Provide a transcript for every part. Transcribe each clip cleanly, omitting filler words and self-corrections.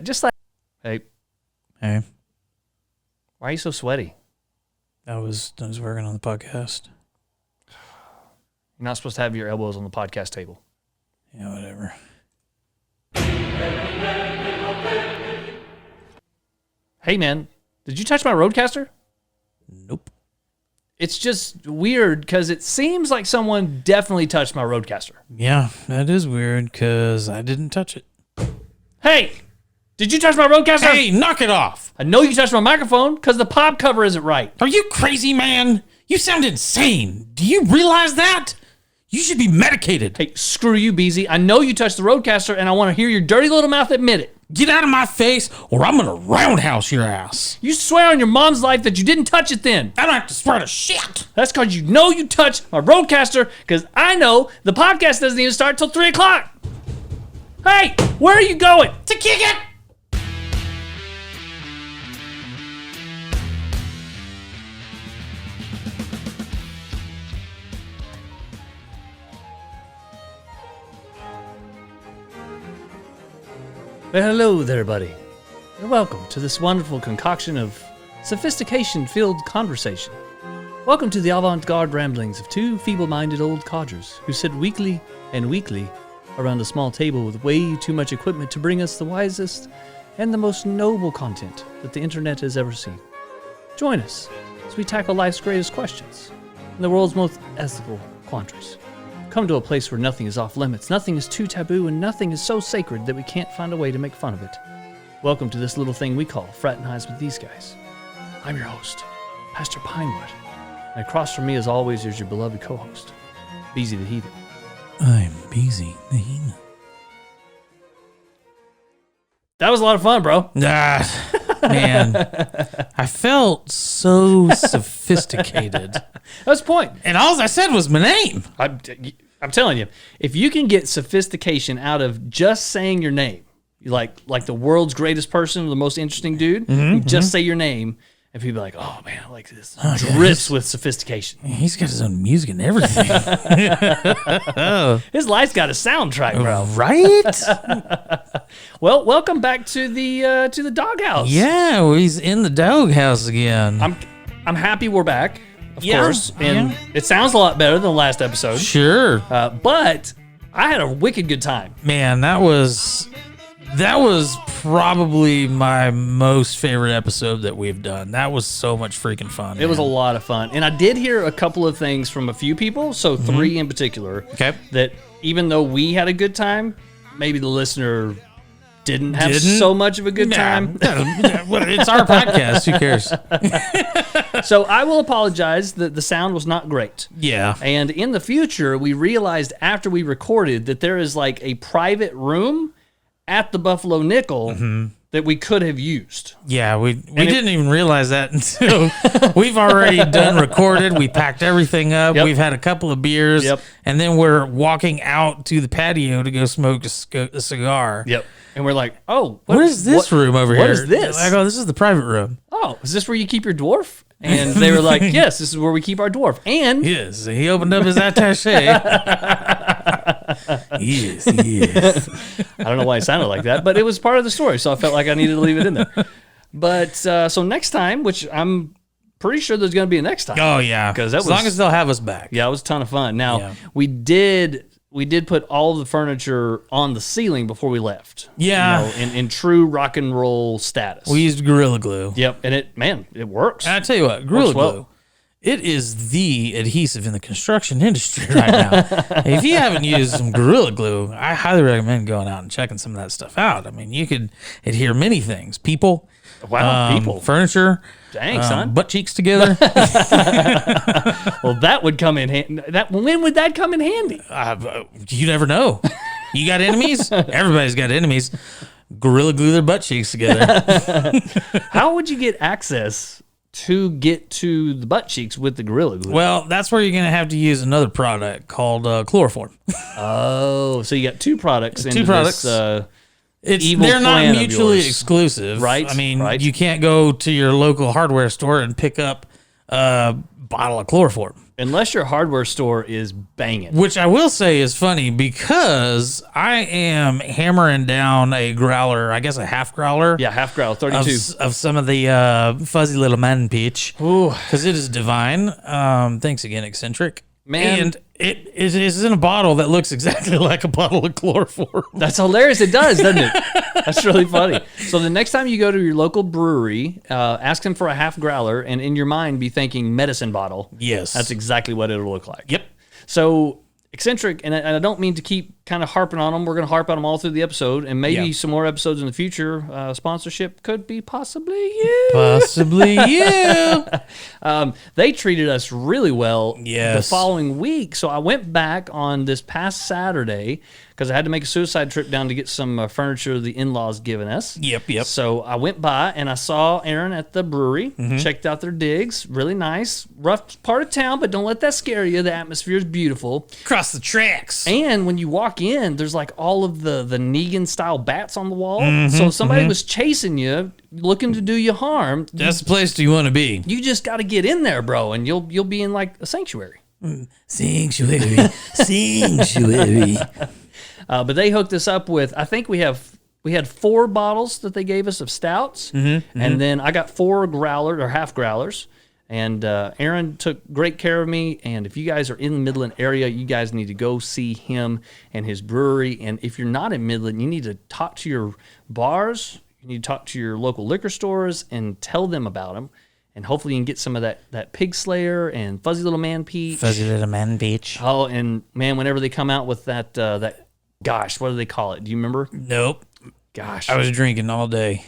just like, hey, Hey, why are you so sweaty? I was working on the podcast. You're not supposed to have your elbows on the podcast table. Yeah, whatever. Hey, man, did you touch my Roadcaster? Nope. It's just weird because it seems like someone definitely touched my Roadcaster. Yeah, that is weird because I didn't touch it. Hey, did you touch my Roadcaster? Hey, knock it off. I know you touched my microphone because the pop cover isn't right. Are you crazy, man? You sound insane. Do you realize that? You should be medicated. Hey, screw you, Beezy. I know you touched the Roadcaster, and I want to hear your dirty little mouth admit it. Get out of my face or I'm going to roundhouse your ass. You swear on your mom's life that you didn't touch it then. I don't have to swear to shit. That's because you know you touched my Roadcaster, because I know the podcast doesn't even start till 3 o'clock. Hey, where are you going? To kick it. Well, hello there, buddy, and welcome to this wonderful concoction of sophistication-filled conversation. Welcome to the avant-garde ramblings of two feeble-minded old codgers who sit weekly and weekly around a small table with way too much equipment to bring us the wisest and the most noble content that the internet has ever seen. Join us as we tackle life's greatest questions and the world's most ethical quandaries. Come to a place where nothing is off limits, nothing is too taboo, and nothing is so sacred that we can't find a way to make fun of it. Welcome to this little thing we call Fraternize with These Guys. I'm your host, Pastor Pinewood, and across from me, as always, is your beloved co-host, Beezy the Heathen. I'm Beezy the Heathen. That was a lot of fun, bro. Man, I felt so sophisticated. That's the point. And all I said was my name. I'm telling you, if you can get sophistication out of just saying your name, like the world's greatest person, the most interesting dude, you just say your name, and people are like, oh man, I like this. Drips with sophistication. He's got his own music and everything. His life's got a soundtrack, bro. Right? Well, welcome back to the doghouse. Yeah, well, he's in the doghouse again. I'm happy we're back, of course, and it sounds a lot better than the last episode. Sure. But I had a wicked good time. Man, that was probably my most favorite episode that we've done. That was so much freaking fun. It was a lot of fun. And I did hear a couple of things from a few people, so 3 in particular, that even though we had a good time, maybe the listener didn't have so much of a good time. Well, it's our podcast. Who cares? So I will apologize that the sound was not great. Yeah. And in the future, we realized after we recorded that there is like a private room at the Buffalo Nickel that we could have used. Yeah, we didn't even realize that until we've already done recorded. We packed everything up. We've had a couple of beers. And then we're walking out to the patio to go smoke a cigar. And we're like, oh, what is this room over here? What is this? I go, this is the private room. Oh, is this where you keep your dwarf? And they were like, yes, this is where we keep our dwarf. And yes, he opened up his attaché. yes. I don't know why it sounded like that, but it was part of the story, so I felt like I needed to leave it in there. But so next time, which I'm pretty sure there's going to be a next time. Oh yeah, because as long as they'll have us back. Yeah, it was a ton of fun. Now we did put all of the furniture on the ceiling before we left. Yeah, in true rock and roll status. We used Gorilla Glue. Yep, and it works. And I tell you what, Gorilla Glue. It is the adhesive in the construction industry right now. If you haven't used some Gorilla Glue, I highly recommend going out and checking some of that stuff out. I mean, you could adhere many things. People. Wow, people. Furniture. Dang, son. Butt cheeks together. Well, that would come in handy. When would that come in handy? You never know. You got enemies? Everybody's got enemies. Gorilla Glue their butt cheeks together. How would you get access to get to the butt cheeks with the Gorilla Glue? Well, that's where you're going to have to use another product called chloroform. Oh, so you got two products. They're not mutually exclusive. Right. I mean, you can't go to your local hardware store and pick up a bottle of chloroform. Unless your hardware store is banging. Which I will say is funny because I am hammering down a growler, I guess a half growler. Yeah, half growler, 32. Of some of the fuzzy little man peach. Ooh. Because it is divine. Thanks again, Eccentric. Man. And it is in a bottle that looks exactly like a bottle of chloroform. That's hilarious. It does, doesn't it? That's really funny. So the next time you go to your local brewery, ask them for a half growler, and in your mind be thinking medicine bottle. Yes. That's exactly what it'll look like. Yep. So Eccentric, and I don't mean to keep kind of harping on them. We're going to harp on them all through the episode, and maybe some more episodes in the future. Sponsorship could be possibly you. Possibly you. They treated us really well the Yes. following week. So I went back on this past Saturday because I had to make a suicide trip down to get some furniture the in-laws given us. Yep. So I went by and I saw Aaron at the brewery, checked out their digs. Really nice. Rough part of town, but don't let that scare you. The atmosphere is beautiful. Across the tracks. And when you walk in, there's like all of the Negan-style bats on the wall. So if somebody was chasing you, looking to do you harm, That's the place you want to be. you just got to get in there, bro, and you'll be in like a sanctuary. Sanctuary. Sanctuary. But they hooked us up with, I think we had 4 bottles that they gave us of stouts, and then I got 4 growlers or half growlers. And Aaron took great care of me. And if you guys are in the Midland area, you guys need to go see him and his brewery. And if you're not in Midland, you need to talk to your bars. You need to talk to your local liquor stores and tell them about him. And hopefully you can get some of that Pig Slayer and Fuzzy Little Man Peach. Fuzzy little man peach. Oh, and man, whenever they come out with that gosh, what do they call it? Do you remember? Nope. Gosh. I was drinking all day.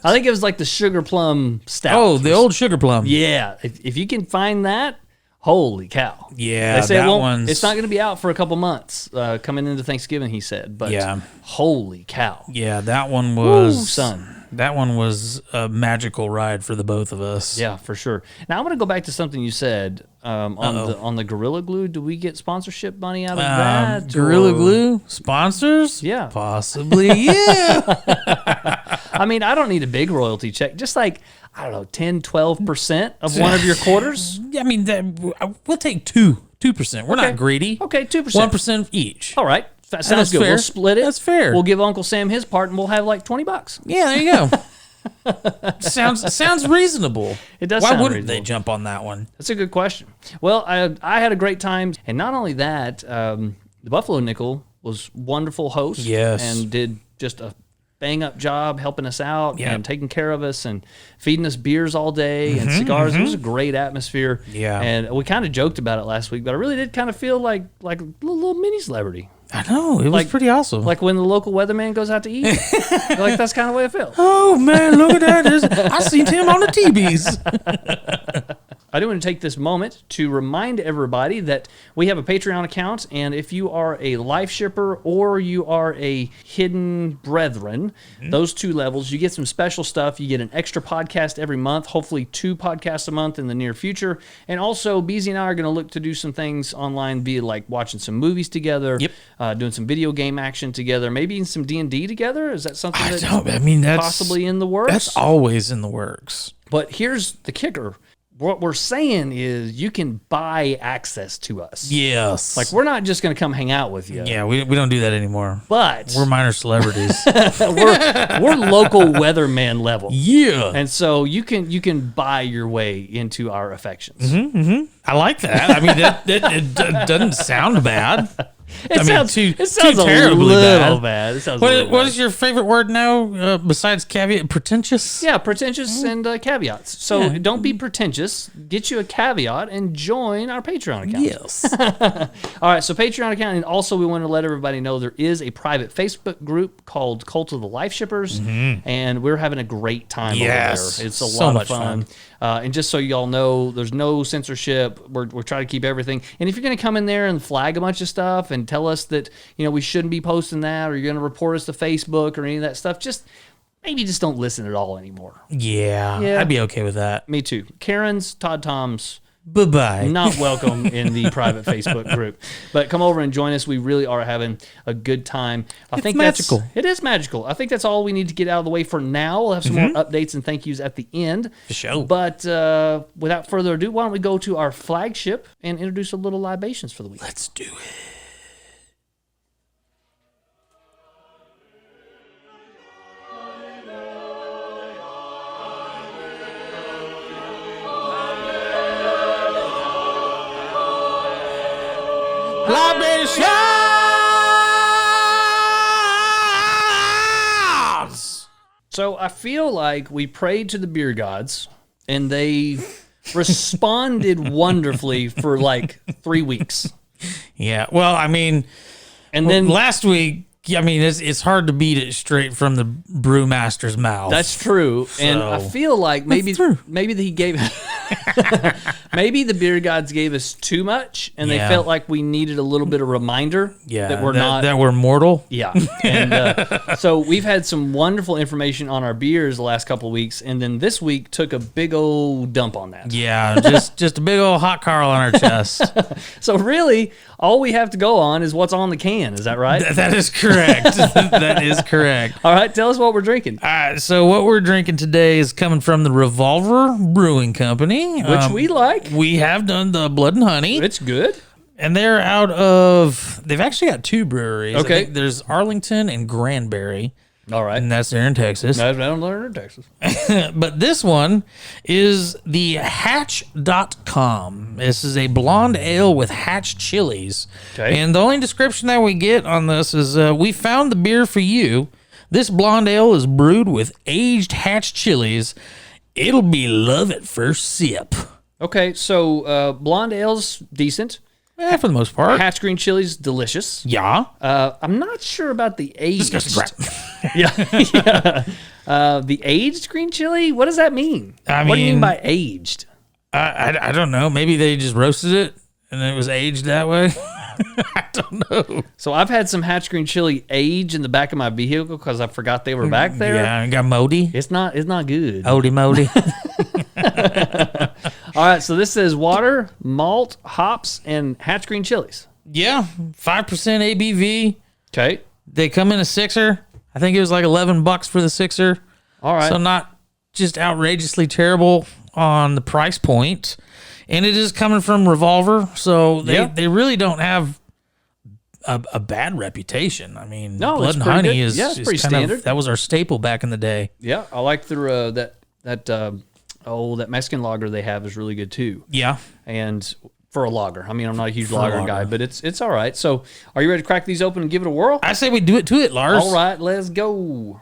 I think it was like the sugar plum stout. Oh, the old sugar plum. Yeah. If you can find that, holy cow. Yeah, They say that it won't, one's... it's not going to be out for a couple months coming into Thanksgiving, he said. But Yeah. holy cow. Yeah, that one was... Ooh, son. That one was a magical ride for the both of us. Yeah, for sure. Now I'm going to go back to something you said on the Gorilla Glue. Do we get sponsorship money out of that? Gorilla or- Glue sponsors? Yeah. Possibly, yeah. I mean, I don't need a big royalty check. Just like, I don't know, 10, 12% of one of your quarters. I mean, we'll take 2%. We're not greedy. Okay, 2%. 1% each. All right. That sounds That's good. fair. We'll split it. That's fair. We'll give Uncle Sam his part, and we'll have like $20. Yeah, there you go. sounds reasonable. It does Why sound wouldn't they reasonable. jump on that one? That's a good question. Well, I had a great time, and not only that, the Buffalo Nickel was wonderful host. Yes. And did just a bang-up job helping us out Yeah. and taking care of us and feeding us beers all day and cigars. It was a great atmosphere. Yeah. And we kind of joked about it last week, but I really did kind of feel like a little mini celebrity. I know. It was Like- pretty awesome. Like when the local weatherman goes out to eat. Like that's kind of the way I feel. oh, man, look at that. I seen him on the TVs. I do want to take this moment to remind everybody that we have a Patreon account, and if you are a life shipper or you are a hidden brethren, those 2 levels, you get some special stuff. You get an extra podcast every month, hopefully 2 podcasts a month in the near future. And also, Beezy and I are going to look to do some things online, be like watching some movies together, doing some video game action together, maybe even some D&D together. Is that something that's that's possibly in the works? That's always in the works. But here's the kicker. What we're saying is you can buy access to us. Yes. Like, we're not just going to come hang out with you. Yeah, we don't do that anymore. But We're minor celebrities. we're local weatherman level. yeah. And so you can buy your way into our affections. I like that. I mean, that doesn't sound bad. It sounds too a terribly little bad. It sounds a little What bad. is your favorite word now besides caveat? Pretentious? Yeah, pretentious and caveats. So don't be pretentious. Get you a caveat and join our Patreon account. Yes. All right, so Patreon account, and also we want to let everybody know there is a private Facebook group called Cult of the Life Shippers, and we're having a great time over there. It's a so lot much of fun. And just so y'all know, there's no censorship. We're trying to keep everything. And if you're going to come in there and flag a bunch of stuff and tell us that we shouldn't be posting that, or you're going to report us to Facebook or any of that stuff, maybe just don't listen at all anymore. Yeah, Yeah. I'd be okay with that. Me too. Karen's, Todd Tom's, Bye-bye. Not welcome in the private Facebook group. But come over and join us. We really are having a good time. I think magical. It is magical. I think that's all we need to get out of the way for now. We'll have some more updates and thank yous at the end. For sure. But without further ado, why don't we go to our flagship and introduce a little libations for the week. Let's do it. Libations! So I feel like we prayed to the beer gods and they responded wonderfully for like 3 weeks. Yeah, well, I mean, And then last week, I mean, it's hard to beat it straight from the brewmaster's mouth. that's true. And I feel like maybe he gave maybe the beer gods gave us too much and they felt like we needed a little bit of reminder that we're mortal. Yeah. And so we've had some wonderful information on our beers the last couple of weeks, and then this week took a big old dump on that. Yeah, just a big old hot Carl on our chest. So really, all we have to go on is what's on the can. Is that right? That is correct. That is correct. All right, tell us what we're drinking. So what we're drinking today is coming from the Revolver Brewing Company. Which we like. We have done the Blood and Honey. It's good. And they've actually got 2 breweries. Okay. I think there's Arlington and Granbury. All right. And that's there in Texas. I don't learn in Texas. But this one is the Hatch.com. This is a blonde ale with Hatch chilies. Okay. And the only description that we get on this is, we found the beer for you. This blonde ale is brewed with aged Hatch chilies. It'll be love at first sip. Okay, so blonde ale's decent. Yeah, for the most part. Hatch green chili's delicious. Yeah. I'm not sure about the aged. Disgusting crap. Yeah. The aged green chili? What does that mean? What do you mean by aged? I don't know. Maybe they just roasted it and it was aged that way. I don't know. So I've had some Hatch green chili age in the back of my vehicle because I forgot they were back there. Yeah, and got moldy. It's not good. Odie moldy. All right, so this says water, malt, hops, and Hatch green chilies. Yeah, 5% ABV. Okay. They come in a 6er. I think it was like $11 for the 6er. All right. So not just outrageously terrible on the price point. And it is coming from Revolver, so they really don't have a bad reputation. I mean, No, Blood it's and pretty Honey good. is Yeah, it's pretty kind of- standard. that was our staple back in the day. Yeah, I like their that Mexican lager they have is really good too. Yeah. And for a lager, I mean, I'm not a huge For a lager lager. guy, but it's all right. So, are you ready to crack these open and give it a whirl? I say we do it to it, Lars. All right, let's go.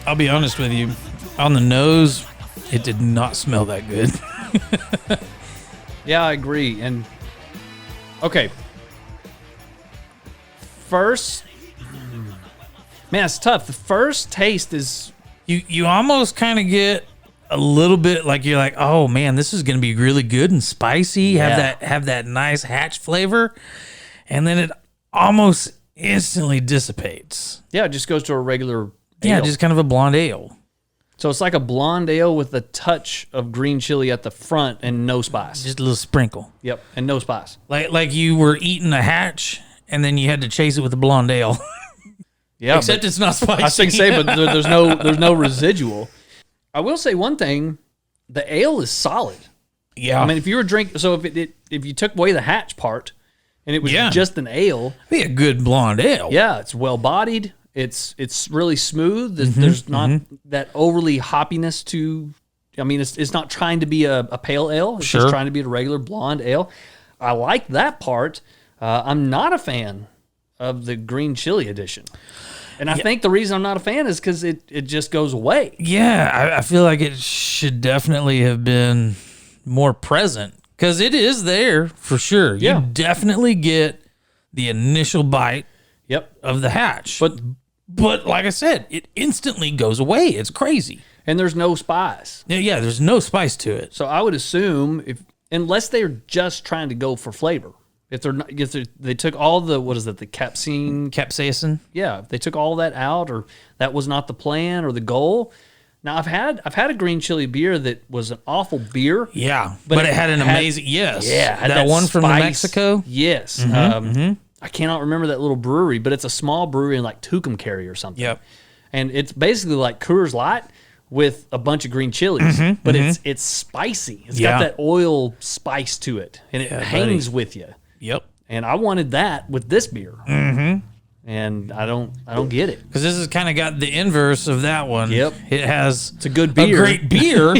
I'll be honest with you. On the nose, it did not smell that good. Yeah, I agree. And okay, first, man, it's tough. The first taste is You almost kind of get a little bit like you're like, oh man, this is gonna be really good and spicy. Yeah. Have that nice Hatch flavor, and then it almost instantly dissipates. it just goes to a regular Yeah, ale. just kind of a blonde ale. So it's like a blonde ale with a touch of green chili at the front and no spice. Just a little sprinkle. Yep, and no spice. Like you were eating a Hatch and then you had to chase it with a blonde ale. Yeah, Except it's not spicy. I was going to say, but there's no residual. I will say one thing: the ale is solid. Yeah. I mean, if you were if you took away the Hatch part and it was just an ale, be a good blonde ale. yeah, it's well bodied. It's really smooth. There's not that overly hoppiness to. I mean, it's not trying to be a pale ale. It's just trying to be a regular blonde ale. I like that part. I'm not a fan of the green chili edition. And I think the reason I'm not a fan is because it just goes away. Yeah, I feel like it should definitely have been more present because it is there for sure. Yeah. You definitely get the initial bite Yep. of the Hatch. But But like I said, it instantly goes away. It's crazy. And there's no spice. Yeah, there's no spice to it. So I would assume unless they're just trying to go for flavor, if they took all the the Capsaicin. Yeah, if they took all that out, or that was not the plan or the goal. Now I've had a green chili beer that was an awful beer. Yeah, but it had an amazing that one from New Mexico. Yes, I cannot remember that little brewery, but it's a small brewery in like Tucumcari or something. Yep, and it's basically like Coors Light with a bunch of green chilies, but it's spicy. It's got that oil spice to it, and it hangs with you. Yep. And I wanted that with this beer. And I don't get it. Because this has kind of got the inverse of that one. Yep. It's a good beer. A great beer,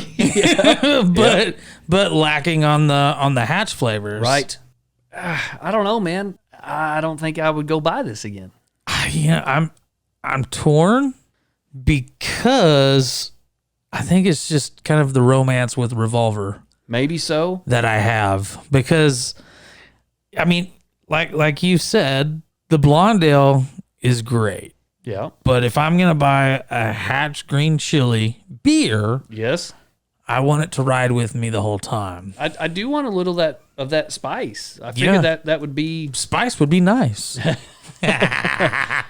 but lacking on the hatch flavors. Right. I don't know, man. I don't think I would go buy this again. I'm torn because I think it's just kind of the romance with Revolver. Maybe so. That I have. Because, I mean, like you said, the Blonde Ale is great. Yeah. But if I'm going to buy a Hatch Green Chili beer, yes, I want it to ride with me the whole time. I do want a little of that spice. I figured that would be... Spice would be nice.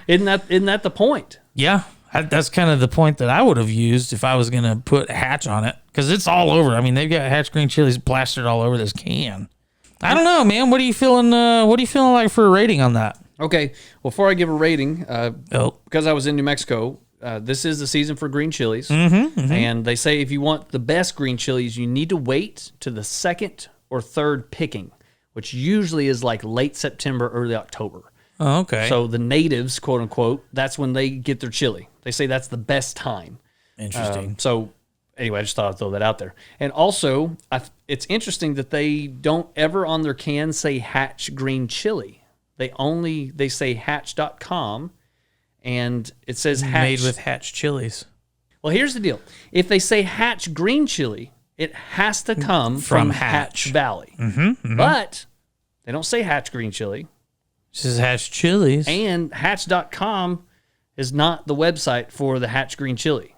Isn't that the point? Yeah. That's kind of the point that I would have used if I was going to put Hatch on it. Because it's all over. I mean, they've got Hatch Green Chilies plastered all over this can. I don't know, man. What are you feeling like for a rating on that? Okay, before I give a rating, because I was in New Mexico, this is the season for green chilies, and they say if you want the best green chilies, you need to wait to the second or third picking, which usually is like late September, early October. Oh, okay. So the natives, quote unquote, that's when they get their chili. They say that's the best time. Interesting. So anyway, I just thought I'd throw that out there. And also, it's interesting that they don't ever on their can say Hatch Green Chili. They say hatch.com, and it says Hatch. Made with Hatch chilies. Well, here's the deal. If they say Hatch Green Chili, it has to come from Hatch Valley. But they don't say Hatch Green Chili. It says Hatch chilies. And hatch.com is not the website for the Hatch Green Chili.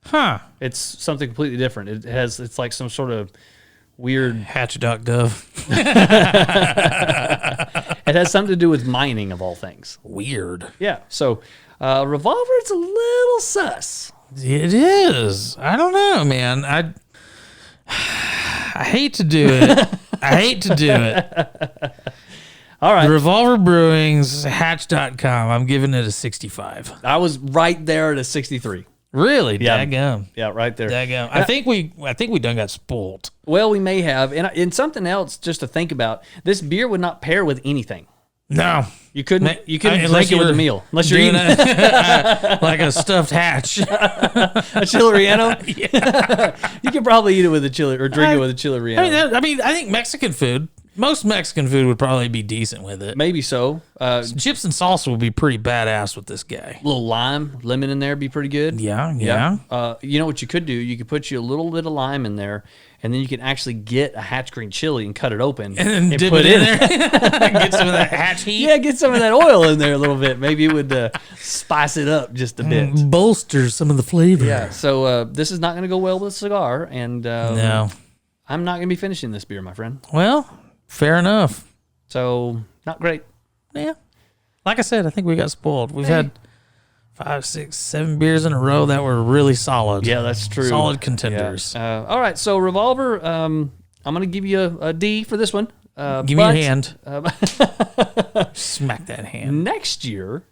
Huh. It's something completely different. It's like some sort of weird... Hatch.gov. It has something to do with mining, of all things. Weird. Yeah. So, Revolver, it's a little sus. It is. I don't know, man. I hate to do it. All right. Revolver Brewing's Hatch.com. I'm giving it a 65. I was right there at a 63. Really? Yeah. Daggum. Yeah, right there. Daggum. I think we done got spoiled. Well, we may have. And something else just to think about, this beer would not pair with anything. No. You couldn't drink it with a meal. Unless you're eating like a stuffed hatch. A chili relleno? Yeah. You could probably eat it with a chili or drink it with a chili relleno. I think Mexican food, most Mexican food would probably be decent with it. Maybe so. Chips and salsa would be pretty badass with this guy. A little lemon in there would be pretty good. Yeah. You know what you could do? You could put you a little bit of lime in there, and then you can actually get a Hatch Green Chili and cut it open. And then dip it in there. Get some of that hatch heat. Yeah, get some of that oil in there a little bit. Maybe it would spice it up just a bit. Bolster some of the flavor. Yeah, so this is not going to go well with a cigar, and no. I'm not going to be finishing this beer, my friend. Well, fair enough. So, not great. Yeah. Like I said, I think we got spoiled. We've had 5, 6, 7 beers in a row that were really solid. Yeah, that's true. Solid contenders. Yeah. All right, so Revolver, I'm going to give you a D for this one. Give me a hand. Smack that hand. Next year,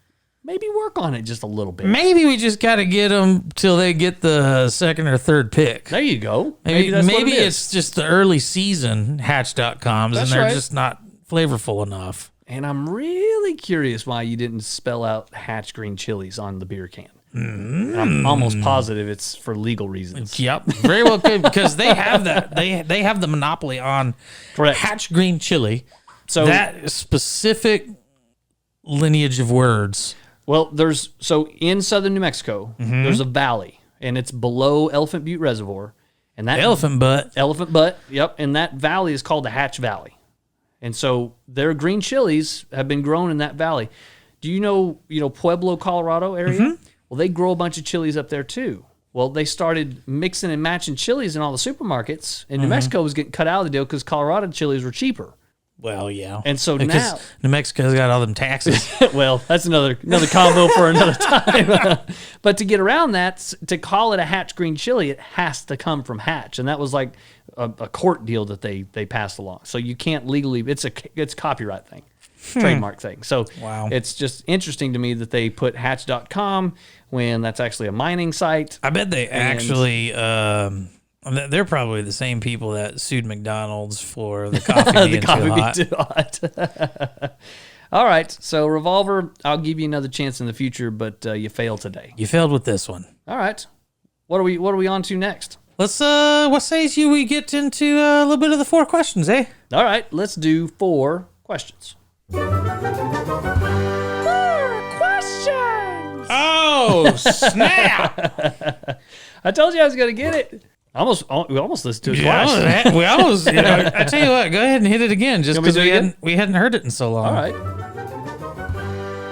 maybe work on it just a little bit. Maybe we just got to get them till they get the second or third pick. There you go. Maybe it's just the early season Hatch.coms and they're just not flavorful enough. And I'm really curious why you didn't spell out Hatch Green Chilies on the beer can. I'm almost positive it's for legal reasons. Yep, very well could, because they have that. They have the monopoly on Hatch Green Chili. So that specific lineage of words. Well, in southern New Mexico, there's a valley, and it's below Elephant Butte Reservoir, and that Elephant Butte. Yep, and that valley is called the Hatch Valley. And so their green chilies have been grown in that valley. Do you know Pueblo, Colorado area? Well, they grow a bunch of chilies up there too. Well, they started mixing and matching chilies in all the supermarkets, and New Mexico was getting cut out of the deal because Colorado chilies were cheaper. Well, yeah. And so because now, New Mexico's got all them taxes. well, that's another combo for another time. But to get around that, to call it a Hatch green chili, it has to come from Hatch, and that was like a court deal that they passed along. So you can't legally. It's a copyright thing, trademark thing. So Wow. It's just interesting to me that they put Hatch.com when that's actually a mining site. I bet they actually. They're probably the same people that sued McDonald's for the coffee being too hot. All right, so Revolver, I'll give you another chance in the future, but you failed today. You failed with this one. All right, what are we on to next? Let's what says you we get into a little bit of the 4 questions, eh? All right, let's do 4 questions. 4 questions. Oh snap! I told you I was gonna get it. We almost listened to it twice. We almost, I tell you what, go ahead and hit it again, just because we hadn't heard it in so long. All right.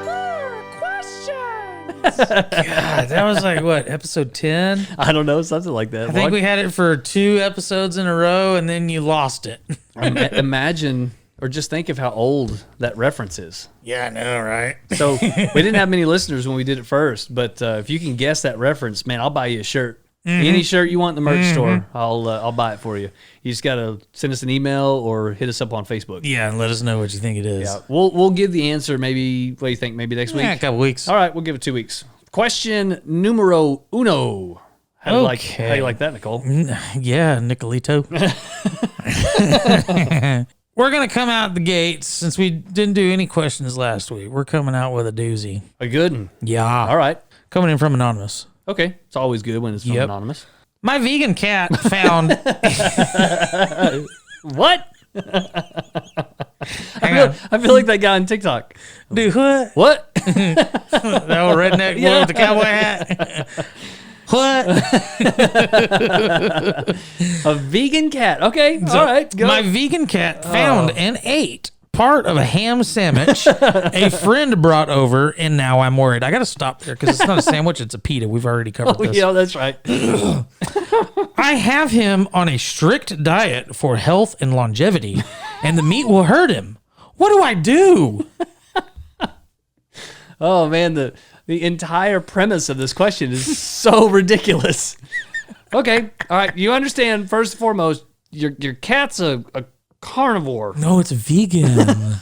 4 questions. God, that was like what, episode 10? I don't know, something like that. I think we had it for 2 episodes in a row, and then you lost it. Imagine, or just think of how old that reference is. Yeah, I know, right? So we didn't have many listeners when we did it first, but if you can guess that reference, man, I'll buy you a shirt. Any shirt you want in the merch store, I'll buy it for you. You just gotta send us an email or hit us up on Facebook. Yeah, and let us know what you think it is. Yeah, we'll give the answer. Maybe what do you think? Maybe next week. Yeah, a couple weeks. All right, we'll give it 2 weeks. Question numero uno. How do you like that, Nicole? Yeah, Nicolito. We're gonna come out the gates since we didn't do any questions last week. We're coming out with a doozy. A good one. Yeah. All right. Coming in from Anonymous. Okay, it's always good when it's from Anonymous. My vegan cat found. What? I feel like that guy on TikTok. Dude, what? What? That old redneck boy with the cowboy hat. What? A vegan cat. Okay, So all right. Go. My vegan cat found and ate part of a ham sandwich a friend brought over, and now I'm worried. I got to stop there because it's not a sandwich, it's a pita. We've already covered this. Yeah, that's right. I have him on a strict diet for health and longevity, and the meat will hurt him. What do I do? Oh, man, the entire premise of this question is so ridiculous. Okay, all right. You understand, first and foremost, your cat's a carnivore. No, it's vegan.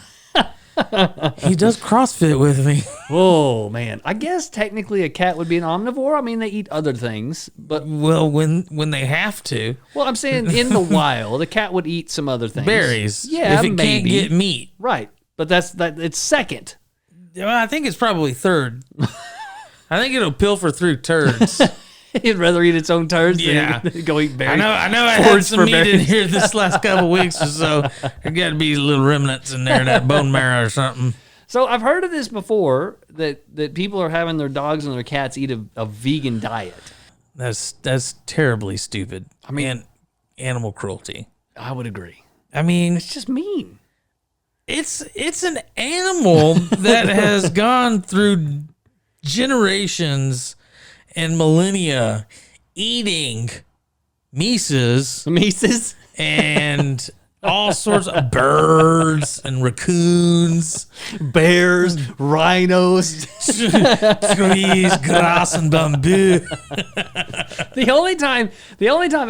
He does CrossFit with me. Oh, man. I guess technically a cat would be an omnivore. I mean, they eat other things, but... Well, when they have to. Well, I'm saying in the wild, a cat would eat some other things. Berries. Yeah, if it maybe. can't get meat. Right, but it's second. Well, I think it's probably third. I think it'll pilfer through turds. You'd rather eat its own turds Yeah. than go eat berries. I know. I had some meat in here this last couple weeks or so. There got to be little remnants in there, that bone marrow or something. So I've heard of this before, that people are having their dogs and their cats eat a vegan diet. That's terribly stupid. I mean, animal cruelty. I would agree. I mean, It's just mean. it's an animal that has gone through generations and millennia eating Mises? and all sorts of birds and raccoons, Bears, rhinos. trees, grass, and bamboo. The only time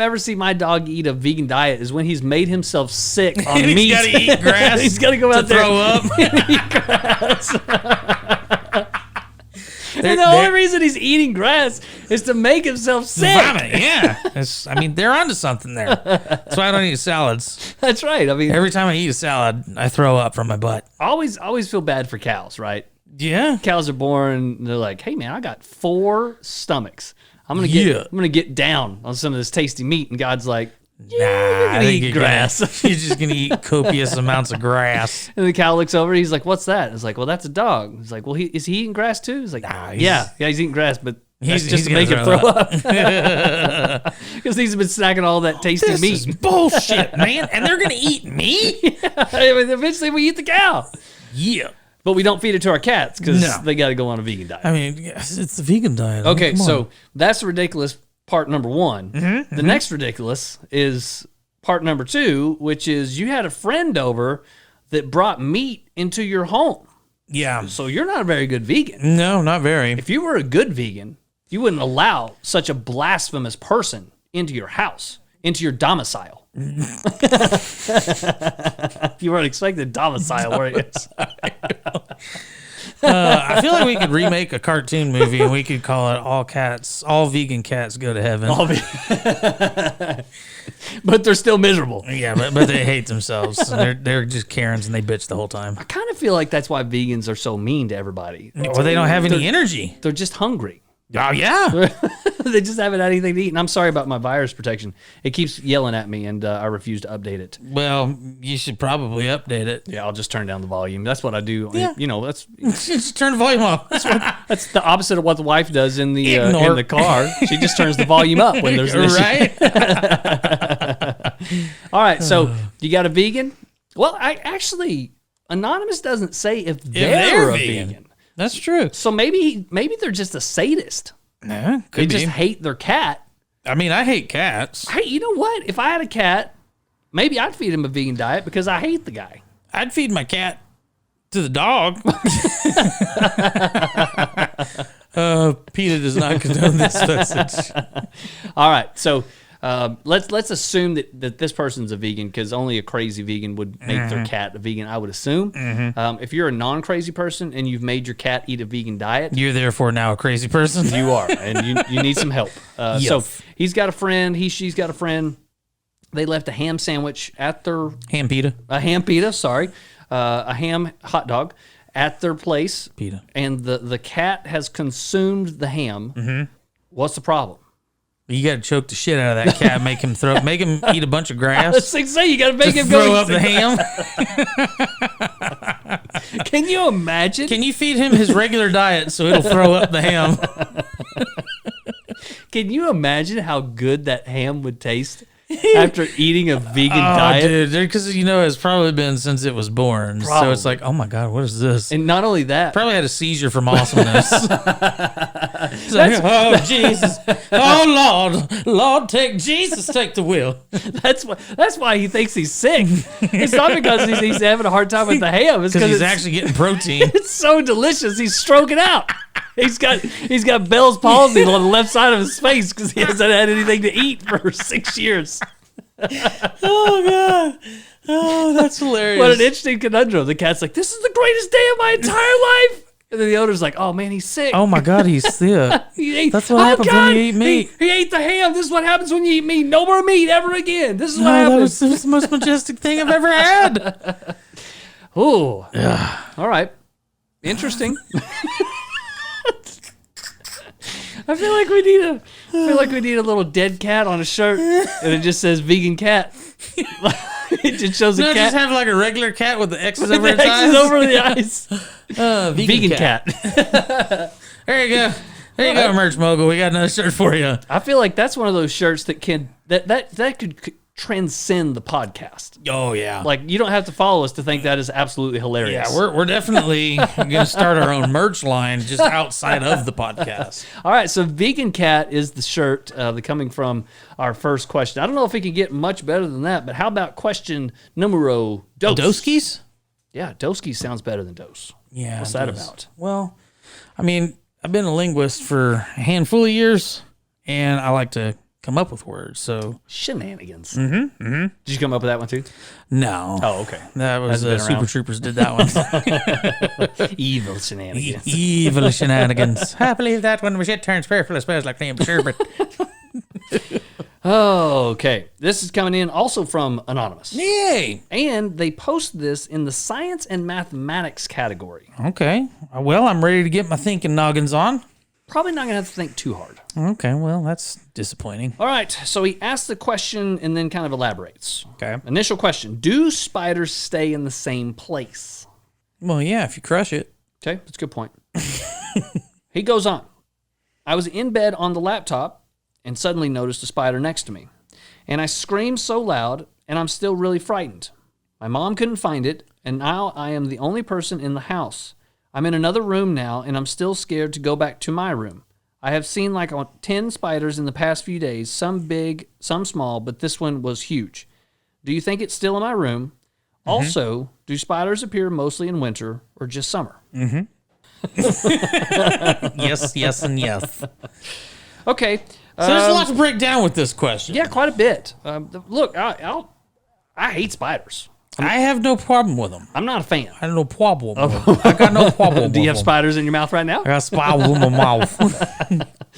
I ever see my dog eat a vegan diet is when he's made himself sick on And meat. he's got to eat grass. He's got to go out there throw up. and eat grass. And the only reason he's eating grass is to make himself sick. Vomit, yeah. They're onto something there. That's why I don't eat salads. That's right. I mean, Every time I eat a salad, I throw up from my butt. I always feel bad for cows, right? Yeah. Cows are born, and they're like, "Hey, man, I got 4 stomachs. I'm gonna get down on some of this tasty meat." And God's like, Nah, I think eat grass. You're just gonna eat copious amounts of grass. And the cow looks over. He's like, "What's that?" It's like, "Well, that's a dog." He's like, "Well, is he eating grass too?" He's like, Nah, "Yeah, he's eating grass, but that's just to gonna make him throw up because he's been snacking all that tasty This is meat." bullshit, man. And they're gonna eat me? I mean, eventually, we eat the cow, Yeah. but we don't feed it to our cats because No. they got to go on a vegan diet. I mean, it's the vegan diet. Okay, Come on. so that's a ridiculous part number one. The next ridiculous is part number two, which is you had a friend over that brought meat into your home. Yeah. So you're not a very good vegan. No, not very. If you were a good vegan, you wouldn't allow such a blasphemous person into your house, into your domicile. You weren't expecting domicile, were you? I feel like we could remake a cartoon movie and we could call it All Vegan Cats Go to Heaven. But they're still miserable. Yeah, but they hate themselves. They're just Karens and they bitch the whole time. I kind of feel like that's why vegans are so mean to everybody. Well, they don't have any energy. They're just hungry. Oh, yeah. They just haven't had anything to eat. And I'm sorry about my virus protection. It keeps yelling at me, and I refuse to update it. Well, you should probably update it. Yeah, I'll just turn down the volume. That's what I do. Yeah. You know, that's Just turn the volume off. that's the opposite of what the wife does in the car. She just turns the volume up when there's an issue. Right? All right, so you got a vegan? Well, Anonymous doesn't say if they're a vegan. That's true. So maybe they're just a sadist. Yeah, They could be. just hate their cat. I mean, I hate cats. Hey, you know what? If I had a cat, maybe I'd feed him a vegan diet because I hate the guy. I'd feed my cat to the dog. PETA does not condone this message. All right, so let's assume that this person's a vegan because only a crazy vegan would make their cat a vegan, I would assume. If you're a non-crazy person and you've made your cat eat a vegan diet, You're therefore now a crazy person. you are, and you need some help. Yes. So he's got a friend, she's got a friend. They left a ham sandwich at their Ham PETA. a ham pita, sorry, a ham hot dog at their place. PETA. And the cat has consumed the ham. What's the problem? You got to choke the shit out of that cat, make him eat a bunch of grass. Let's say you got to make Just him go throw eat up the ham. Can you imagine? Can you feed him his regular diet so it'll throw up the ham? Can you imagine how good that ham would taste after eating a vegan diet? Dude, because it's probably been since it was born. So it's like, oh my God, what is this? And not only that, Probably had a seizure from awesomeness. It's like, oh Jesus, oh Lord, take the wheel. that's why he thinks he's sick. It's not because he's having a hard time with the ham. It's Because because he's actually getting protein. it's so delicious. He's stroking out. He's got Bell's palsy on the left side of his face because he hasn't had anything to eat for 6 years. Oh God, oh that's hilarious. What an interesting conundrum. The cat's like, "This is the greatest day of my entire life," and then the owner's like, "Oh man, he's sick. Oh my God, he's sick. He ate, That's what happens when you eat meat. He ate the ham. This is what happens when you eat meat. No more meat ever again. This is what That happens." was the most majestic thing I've ever had. Ooh. All right. Interesting. I feel like we need a little dead cat on a shirt, and it just says "vegan cat." It just shows a cat. Just have like a regular cat with the X's over with its the X's eyes. over the eyes. Vegan cat. There you go. There you go, merch mogul. We got another shirt for you. I feel like that's one of those shirts that could transcend the podcast. Oh yeah. Like you don't have to follow us to think that is absolutely hilarious. Yeah, we're definitely going to start our own merch line just outside of the podcast. All right, so Vegan Cat is the shirt coming from our first question. I don't know if we can get much better than that, but how about question numero dos? Doskies? Yeah, Doski sounds better than dose. Yeah. What's that about? Well, I mean, I've been a linguist for a handful of years, and I like to come up with words. So Shenanigans. Did you come up with that one too? no. Oh, okay. That was Hasn't been Super around. Troopers did that one. Evil shenanigans. Evil shenanigans. I believe that when we shit turns purple, it smells like cream sherbet. Oh, okay. This is coming in also from Anonymous. Yay. And they post this in the science and mathematics category. Okay. Well, I'm ready to get my thinking noggins on. Probably not going to have to think too hard. Okay, well, that's disappointing. All right, so he asks the question and then kind of elaborates. Okay. Initial question: do spiders stay in the same place? Well, yeah, if you crush it. Okay, that's a good point. He goes on. I was in bed on the laptop and suddenly noticed a spider next to me. And I screamed so loud, and I'm still really frightened. My mom couldn't find it, and now I am the only person in the house. I'm in another room now, and I'm still scared to go back to my room. I have seen like 10 spiders in the past few days, some big, some small, but this one was huge. Do you think it's still in my room? Also, do spiders appear mostly in winter or just summer? Yes, yes, and yes. Okay. So there's a lot to break down with this question. Yeah, quite a bit. Look, I hate spiders. I have no problem with them. I'm not a fan. I have no problem with them. I got no problem Do you have with them. spiders in your mouth right now? I got spiders in my mouth.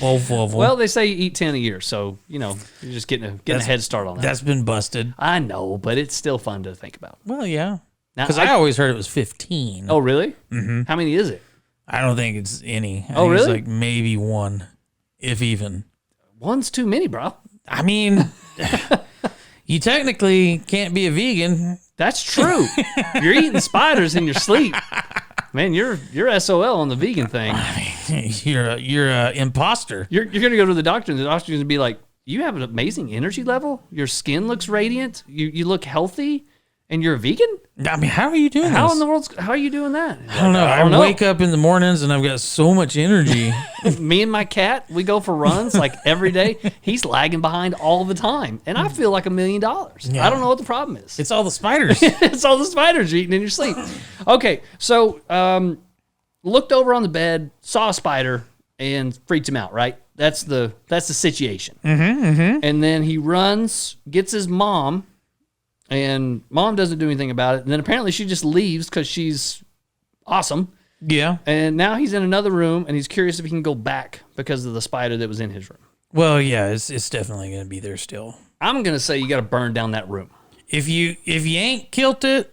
Both of them. Well, they say you eat 10 a year, so, you're just getting a head start on that. That's been busted. I know, but it's still fun to think about. Well, yeah. Now, Because I always heard it was 15. Oh, really? Mm-hmm. How many is it? I don't think it's any. I Oh, think really? It's like maybe one, if even. One's too many, bro. I mean, you technically can't be a vegan. That's true. You're eating spiders in your sleep. Man, you're SOL on the vegan thing. You're a imposter. You're going to go to the doctor, and the doctor's going to be like, you have an amazing energy level. Your skin looks radiant. You look healthy, and you're a vegan? I mean, how are you doing How this? in the world? How are you doing that? I don't know. I wake up in the mornings and I've got so much energy. Me and my cat, we go for runs like every day. He's lagging behind all the time, and I feel like $1 million. Yeah. I don't know what the problem is. It's all the spiders. It's all the spiders you're eating in your sleep. Okay, so looked over on the bed, saw a spider, and freaked him out. Right, that's the situation. And then he runs, gets his mom, and mom doesn't do anything about it. And then apparently she just leaves because she's awesome. Yeah. And now he's in another room, and he's curious if he can go back because of the spider that was in his room. Well, yeah, it's definitely going to be there still. I'm gonna say you got to burn down that room. If you ain't killed it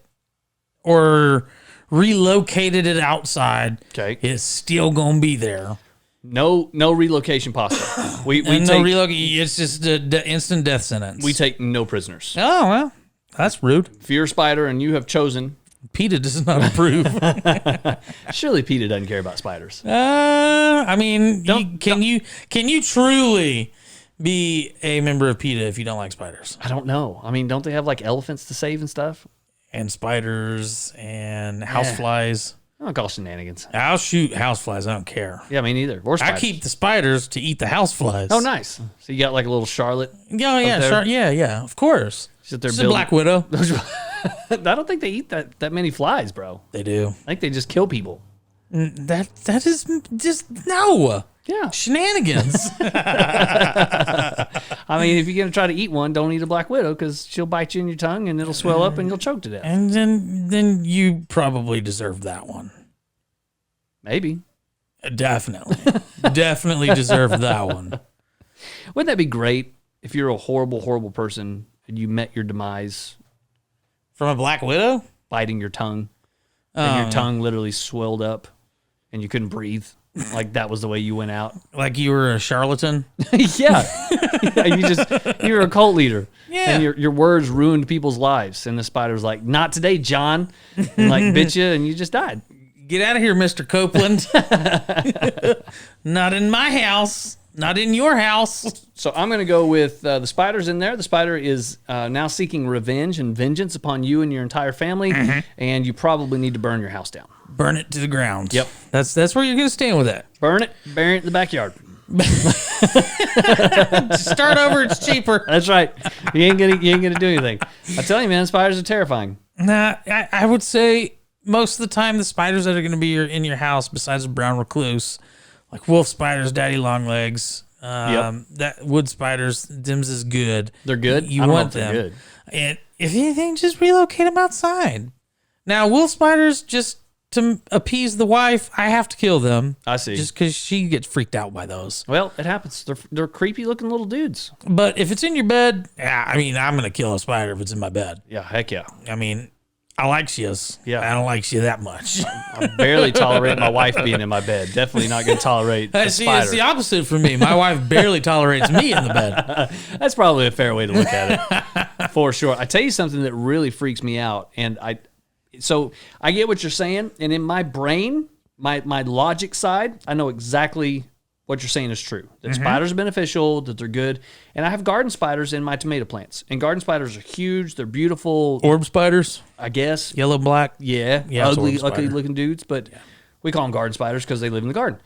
or relocated it outside, Okay. it's still going to be there. No relocation possible. We And take no relocate. It's just the instant death sentence. we take no prisoners. Oh well, that's rude. If you're a spider and you have chosen, PETA does not approve. surely PETA doesn't care about spiders. I mean, can you truly be a member of PETA if you don't like spiders I don't know. I mean, don't they have like elephants to save and stuff? and spiders and houseflies? I don't call shenanigans. I'll shoot houseflies. I don't care. Yeah, me neither. Or I spiders. keep the spiders to eat the houseflies. Oh, nice. So you got like a little Charlotte. Yeah, yeah, there? sure, yeah, of course. Sit there It's a building. Black Widow. I don't think they eat that many flies, bro. They do. I think they just kill people. That is just no Yeah. shenanigans. I mean, if you're going to try to eat one, don't eat a black widow because she'll bite you in your tongue and it'll swell up and you'll choke to death. And then you probably deserve that one. Maybe. Definitely. Definitely deserve that one. Wouldn't that be great if you're a horrible, horrible person and you met your demise From a Black Widow? biting your tongue and your tongue literally swelled up and you couldn't breathe? Like that was the way you went out. Like you were a charlatan? Yeah. You were a cult leader. Yeah. And your words ruined people's lives. And the spider was like, not today, John. And like bit you and you just died. Get out of here, Mr. Copeland. Not in my house. Not in your house. So I'm going to go with the spider's in there. The spider is now seeking revenge and vengeance upon you and your entire family. And you probably need to burn your house down. Burn it to the ground. Yep. That's where you're going to stand with that. Burn it, bury it in the backyard. Start over. It's cheaper. That's right. You ain't gonna do anything. I tell you, man, spiders are terrifying. Nah, I would say most of the time the spiders that are going to be in your house, besides the brown recluse, like wolf spiders, daddy long legs, that wood spiders, them's is good. They're good. You I don't want know if them. they're good. And if anything, just relocate them outside. Now, wolf spiders, just to appease the wife, I have to kill them. I see. Just because she gets freaked out by those. Well, it happens. They're creepy looking little dudes. But if it's in your bed, I mean, I'm going to kill a spider if it's in my bed. Yeah, heck yeah. I mean, I like shias. Yeah. I don't like shia that much. I barely tolerate my wife being in my bed. Definitely not going to tolerate a See, spider. it's the opposite for me. My wife barely tolerates me in the bed. That's probably a fair way to look at it, for sure. I tell you something that really freaks me out, and so I get what you're saying, and in my brain, my logic side, I know exactly what you're saying is true. That spiders are beneficial, that they're good, and I have garden spiders in my tomato plants, and garden spiders are huge. They're beautiful. Orb spiders, I guess. yellow, black. Yeah, Yeah, it's ugly orb spider. looking dudes, but we call them garden spiders because they live in the garden.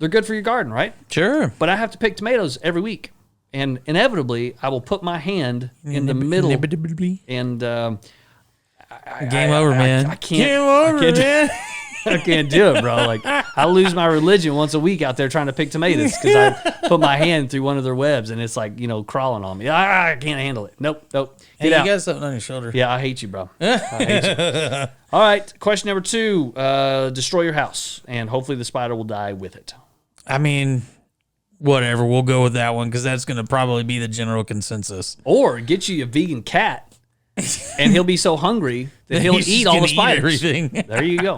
they're good for your garden, right? Sure. But I have to pick tomatoes every week. And inevitably, I will put my hand in the middle. And game over, man. I can't. Game over, man. I can't do it, bro. Like, I lose my religion once a week out there trying to pick tomatoes because I put my hand through one of their webs and it's like, crawling on me. I can't handle it. Nope. Hey, Get out. you got something on your shoulder. Yeah, I hate you, bro. I hate you. All right, question number 2. Destroy your house, and hopefully the spider will die with it. I mean, whatever. We'll go with that one because that's going to probably be the general consensus. Or get you a vegan cat, and he'll be so hungry that he'll eat all the spiders. Everything. There you go.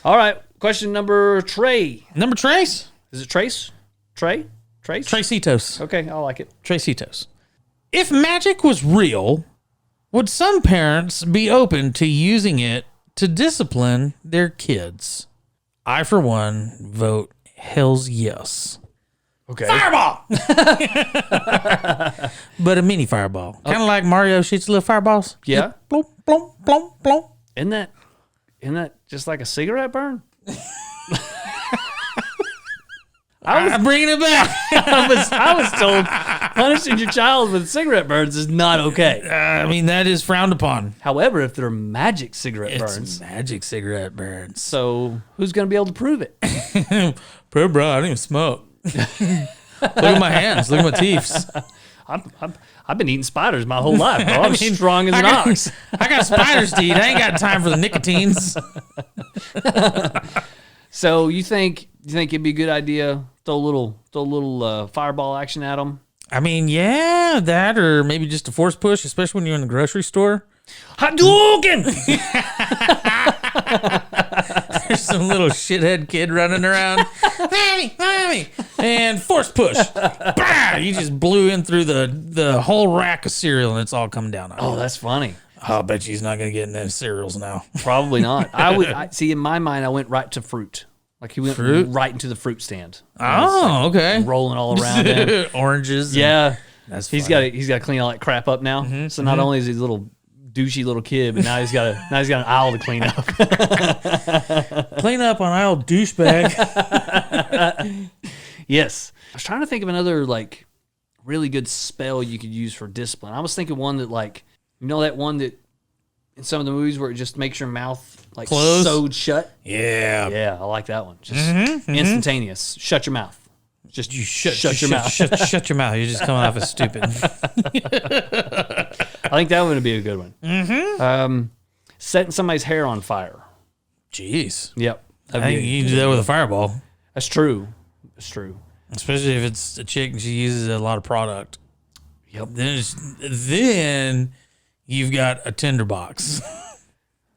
All right, question number Trace. Number Trace? Is it Trace? Trace? Traceitos. Okay, I like it. Traceitos. If magic was real, would some parents be open to using it to discipline their kids? I, for one, vote hells yes. Okay. Fireball! But a mini fireball. Kind of like Mario shoots little fireballs. Yeah. Blom, blom, blom, blom. Isn't that just like a cigarette burn? I'm bringing it back. I was told punishing your child with cigarette burns is not okay. I mean, that is frowned upon. However, if they're magic cigarette burns, Magic cigarette burns. so who's going to be able to prove it? Bro, I don't even smoke. Look at my hands. Look at my teeth. I've been eating spiders my whole life, bro. I'm strong as an ox. I got spiders to eat. I ain't got time for the nicotines. So you think it'd be a good idea throw a little fireball action at them? I mean, yeah, that or maybe just a force push, especially when you're in the grocery store. Hadouken! There's some little shithead kid running around. Mommy, and force push. Bah! You just blew in through the whole rack of cereal and it's all coming down on you. Oh, that's funny. I'll bet you he's not going to get in those cereals now. Probably not. I see. In my mind, I went right to fruit. Like he went right into the fruit stand. Oh, okay. Rolling all around him. Oranges. Yeah. He's got He's got to clean all that crap up now. So not only is he a little douchey little kid, but now he's got an aisle to clean up. Clean up on aisle douchebag. Yes. I was trying to think of another like really good spell you could use for discipline. I was thinking one that like, that one that in some of the movies where it just makes your mouth like closed, sewed shut. Yeah, I like that one. Just instantaneous. Shut your mouth. Just shut your mouth. Shut your mouth. You're just coming off as stupid. I think that would be a good one. Setting somebody's hair on fire. Jeez. Yep. I think you can do that with a fireball. That's true. Especially if it's a chick and she uses a lot of product. Yep. Then you've got a tinderbox.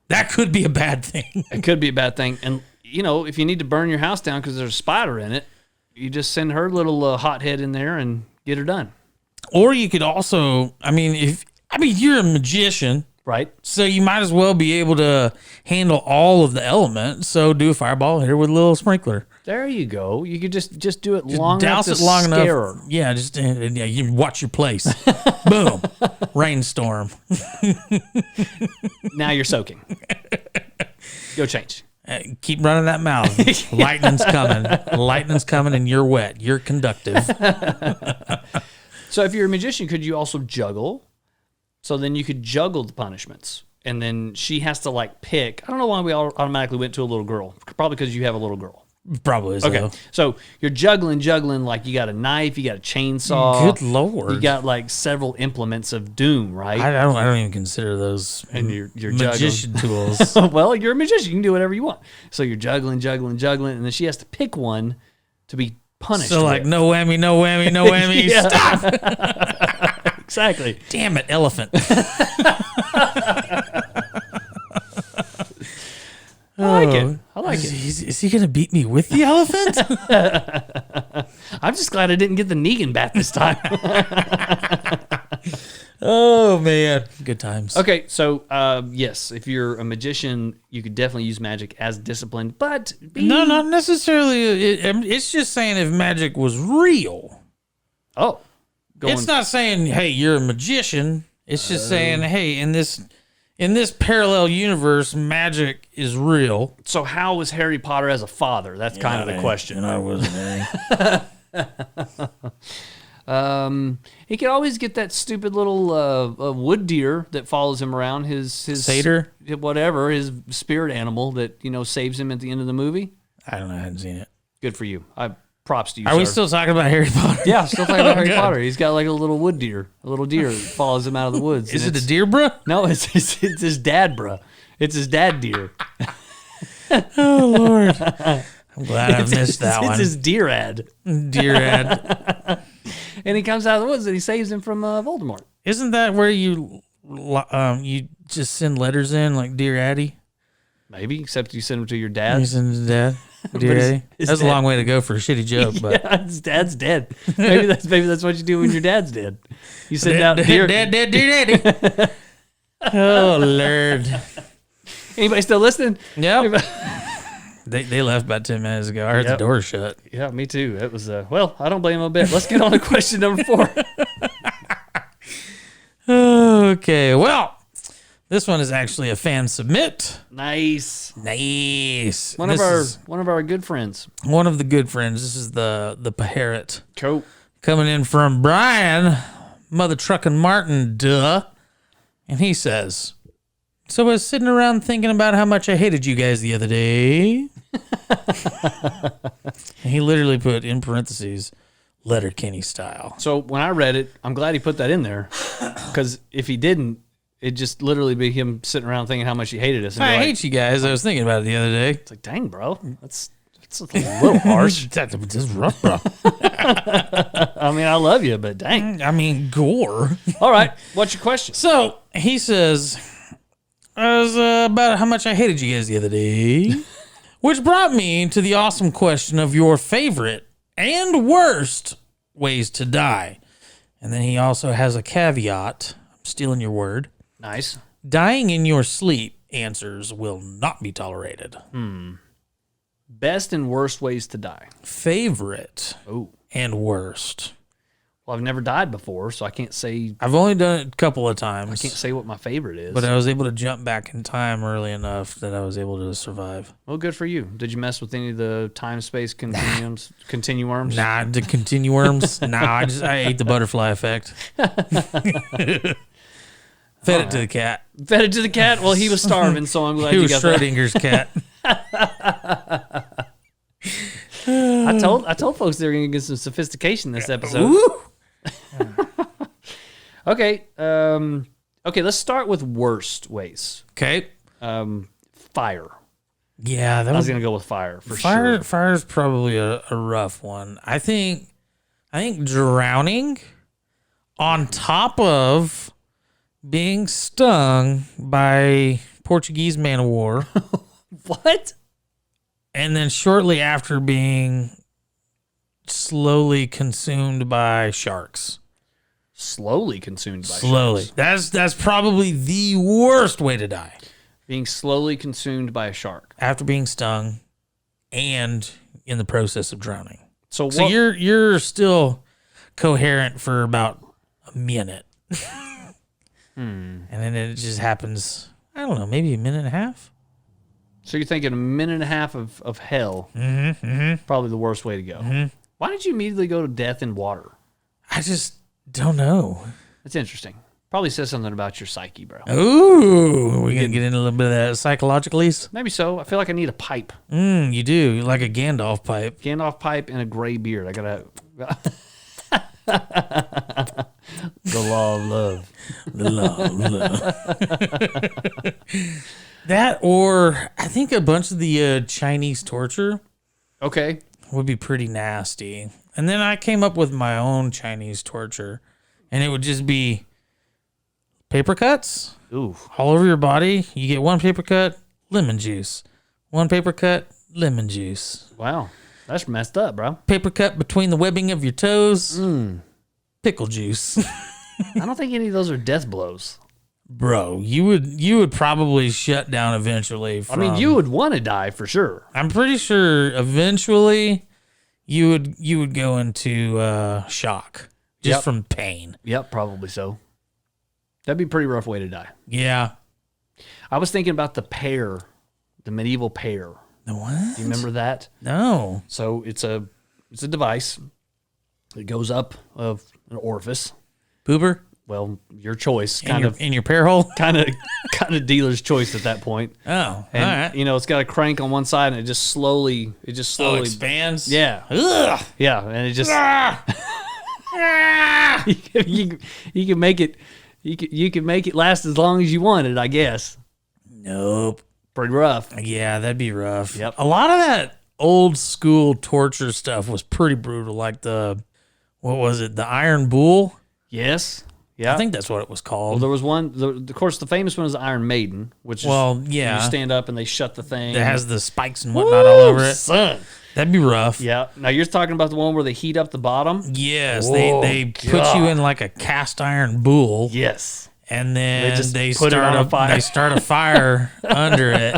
That could be a bad thing. It could be a bad thing. And, if you need to burn your house down because there's a spider in it, you just send her little hothead in there and get her done. Or you could also, you're a magician. Right. So you might as well be able to handle all of the elements. So do a fireball here with a little sprinkler. There you go. You could just do it Just long enough to long scare enough. her. Yeah, you watch your place. Boom. Rainstorm. Now you're soaking. Go change. Keep running that mouth. Lightning's coming. Lightning's coming and you're wet. You're conductive. So if you're a magician, could you also juggle? So then you could juggle the punishments. And then she has to like pick. I don't know why we all automatically went to a little girl. Probably because you have a little girl. Probably is. Okay. Though. So you're juggling like you got a knife, you got a chainsaw. Good Lord. You got like several implements of doom, right? I don't even consider those and you're magician juggling. tools. Well, you're a magician. You can do whatever you want. So you're juggling, and then she has to pick one to be punished. So like with. no whammy, no whammy, no whammy. Stop. Exactly. Damn it, elephant. I like it. Is he going to beat me with the elephant? I'm just glad I didn't get the Negan bat this time. Oh, man. Good times. Okay, so yes, if you're a magician, you could definitely use magic as discipline, but... No, not necessarily. It's just saying if magic was real. Oh. It's not saying, hey, you're a magician. It's just saying, hey, in this in this parallel universe, magic is real. So how was Harry Potter as a father? That's kind of the question. And I wasn't any. He could always get that stupid little wood deer that follows him around. His Satyr? whatever, his spirit animal that saves him at the end of the movie. I don't know. I hadn't seen it. Good for you. Props to you. Are we still talking about Harry Potter? Yeah, still talking about Harry Potter. He's got like a little wood deer, a little deer that follows him out of the woods. Is it a deer, bruh? No, it's his dad, bruh. It's his dad deer. Oh, Lord. I'm glad I missed that one. It's his deer ad. Deer ad. And he comes out of the woods and he saves him from Voldemort. Isn't that where you just send letters in like Dear Addy? Maybe, except you send them to your You dad. send it to Dad? Dear Addy? That's a long way to go for a shitty joke. But Yeah, his dad's dead. Maybe that's what you do when your dad's dead. You send out dear. Dear Daddy. Oh, Lord. Anybody still listening? Yep. They left about 10 minutes ago. I heard the door shut. Yeah, me too. It was well, I don't blame him a bit. Let's get on to question number 4. Okay, well, this one is actually a fan submit. Nice. One of our good friends. One of the good friends. This is the parrot. Cool. Coming in from Brian, Mother Truckin' Martin, duh. And he says, so I was sitting around thinking about how much I hated you guys the other day. And he literally put in parentheses, Letterkenny style. So when I read it, I'm glad he put that in there. Because if he didn't, it'd just literally be him sitting around thinking how much he hated us. And I hate you guys. I was thinking about it the other day. It's like, dang, bro. That's a little harsh. That's rough, bro. I mean, I love you, but dang. I mean, gore. All right. What's your question? So he says, I was about how much I hated you guys the other day. Which brought me to the awesome question of your favorite and worst ways to die. And then he also has a caveat. I'm stealing your word. Nice. Dying in your sleep answers will not be tolerated. Best and worst ways to die. Favorite Oh. and worst. Well, I've never died before, so I can't say. I've only done it a couple of times. I can't say what my favorite is. But I was able to jump back in time early enough that I was able to survive. Well, good for you. Did you mess with any of the time-space continuums? Nah, the continuums. Nah, I ate the butterfly effect. Fed it to the cat. Fed it to the cat? Well, he was starving, so I'm glad He you was got Schrodinger's cat. that. I told folks they were going to get some sophistication this episode. Woo! Okay. Okay, let's start with worst ways. Okay. Fire. Yeah, I was going to go with fire for fire. sure. Fire's probably a rough one. I think drowning on top of being stung by Portuguese man of war. What? And then shortly after being slowly consumed by sharks. Slowly consumed by Slowly. sharks. That's probably the worst way to die. Being slowly consumed by a shark. After being stung and in the process of drowning. So you're still coherent for about a minute. And then it just happens, I don't know, maybe a minute and a half. So you're thinking a minute and a half of hell. Probably the worst way to go. Why did you immediately go to death in water? I just don't know. That's interesting. Probably says something about your psyche, bro. Ooh, we're going to get into a little bit of that psychologically. Maybe so. I feel like I need a pipe. You do. Like a Gandalf pipe. Gandalf pipe and a gray beard. I gotta. The law of love. The law of love. That, or I think a bunch of the Chinese torture Okay. would be pretty nasty. And then I came up with my own Chinese torture, and it would just be paper cuts Ooh. all over your body. You get one paper cut, lemon juice. One paper cut, lemon juice. Wow. That's messed up, bro. Paper cut between the webbing of your toes, pickle juice. I don't think any of those are death blows. Bro, you would probably shut down eventually. I mean, you would want to die for sure. I'm pretty sure eventually you would go into shock just from pain. Yep, probably so. That'd be a pretty rough way to die. Yeah. I was thinking about the pear, the medieval pear. The what? Do you remember that? No. So it's a device. It goes up of an orifice. Pooper? Well, your choice. In your pear hole? Kind of dealer's choice at that point. Oh, And all right. you know, it's got a crank on one side, and it just slowly expands? Yeah. Ugh. Yeah, and it just Ah! you can make it you can make it last as long as you wanted, I guess. Nope. Pretty rough. Yeah, that'd be rough. Yep. A lot of that old school torture stuff was pretty brutal, like what was it, the Iron Bull? Yes. Yeah. I think that's what it was Well, called. there was one. Of course, the famous one is the Iron Maiden, which is you stand up and they shut the thing. It has the spikes and whatnot all over it. Son. That'd be rough. Yeah. Now you're talking about the one where they heat up the bottom. Yes, Whoa, they put you in like a cast iron bull. Yes. And then They put it on a fire. They start a fire under it,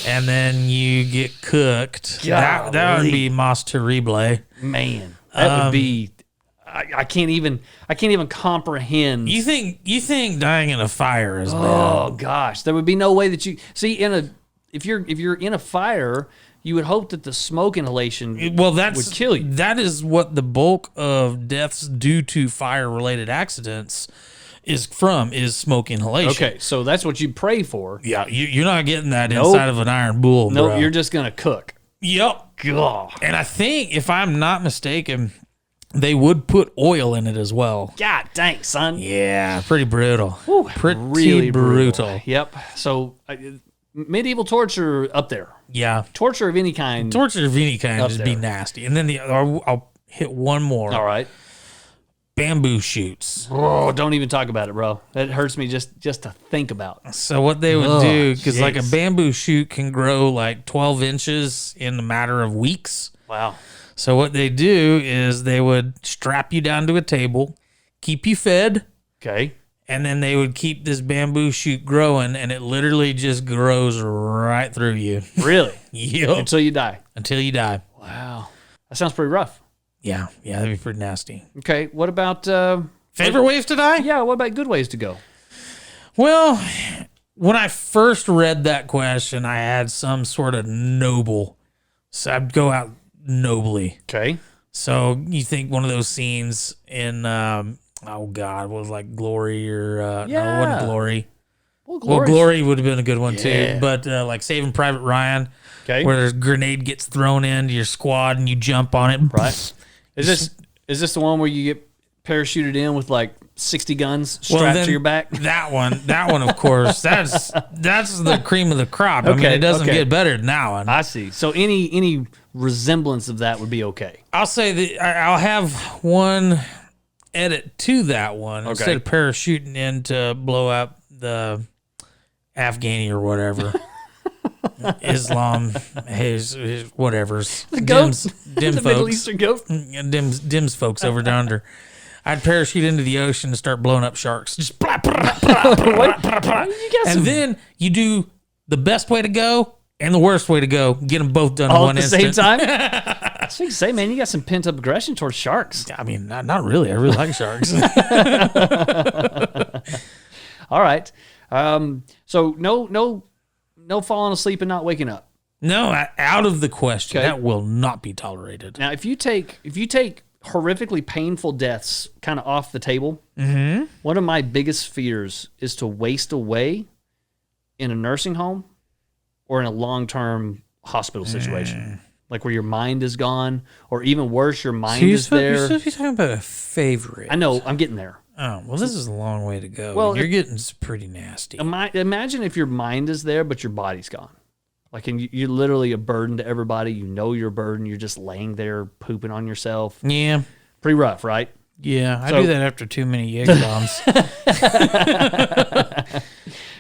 and then you get cooked. That would Golly. be mas terrible. Man, that would be. I can't even comprehend. You think dying in a fire is bad? Oh gosh, there would be no way that you see if you're in a fire, you would hope that the smoke inhalation would kill you. That is what the bulk of deaths due to fire-related accidents is smoke inhalation. Okay, so that's what you pray for. Yeah, you're not getting that Nope. inside of an iron bull, No, bro. you're just gonna cook. Yep. God. And I think, if I'm not mistaken, they would put oil in it as well. God dang, son. Yeah, pretty brutal. Whew, Pretty really brutal. Yep. So medieval torture up there. Yeah. Torture of any kind. Torture of any kind Up would just be there. nasty. And then I'll hit one more. All right. Bamboo shoots. Oh, don't even talk about it, bro. That hurts me just to think about. So what they would do, because like a jeez. bamboo shoot can grow like 12 inches in a matter of weeks. Wow. So what they do is they would strap you down to a table, keep you fed, Okay. and then they would keep this bamboo shoot growing, and it literally just grows right through you. Really? Yep. Until you die. Until you die. Wow. That sounds pretty rough. Yeah, that'd be pretty nasty. Okay. What about Favorite ways to die? yeah, what about good ways to go? Well, when I first read that question, I had some sort of noble. So I'd go out nobly. Okay. So you think one of those scenes in, oh God, was like Glory or, no, it Yeah. wasn't Glory. Well, Well, Glory would have been a good one Yeah. too. But like Saving Private Ryan, Okay. where a grenade gets thrown into your squad and you jump on it. Right. Is this the one where you get parachuted in with like 60 guns strapped then to your back? That one, of course, that's the cream of the crop. I mean, Okay, it doesn't okay. get better than that one. I see. So any resemblance of that would be okay. I'll say that I'll have one edit to that one. Instead of parachuting in to blow up the Afghani or whatever. Islam, his whatever's. The goats. Dim the folks. Middle Eastern goat. Dims folks over down under. I'd parachute into the ocean and start blowing up sharks. Just blah, blah, blah, blah, blah, blah. You got some And then you do the best way to go and the worst way to go. Get them both done in all one at the instant. same time. I was going to say, man, you got some pent up aggression towards sharks. I mean, not really. I really like sharks. All right. So no falling asleep and not waking up. No, out of the question. Okay. That will not be tolerated. Now, if you take horrifically painful deaths kind of off the table, one of my biggest fears is to waste away in a nursing home or in a long-term hospital situation, like where your mind is gone, or even worse, your mind is You're there. supposed to be talking about a favorite. I know, I'm getting there. Oh, well, this is a long way to go. Well, You're getting pretty nasty. Imagine if your mind is there, but your body's gone. Like, and you're literally a burden to everybody. You know you're a burden. You're just laying there pooping on yourself. Yeah. Pretty rough, right? Yeah, I So- do that after too many Jaeger bombs.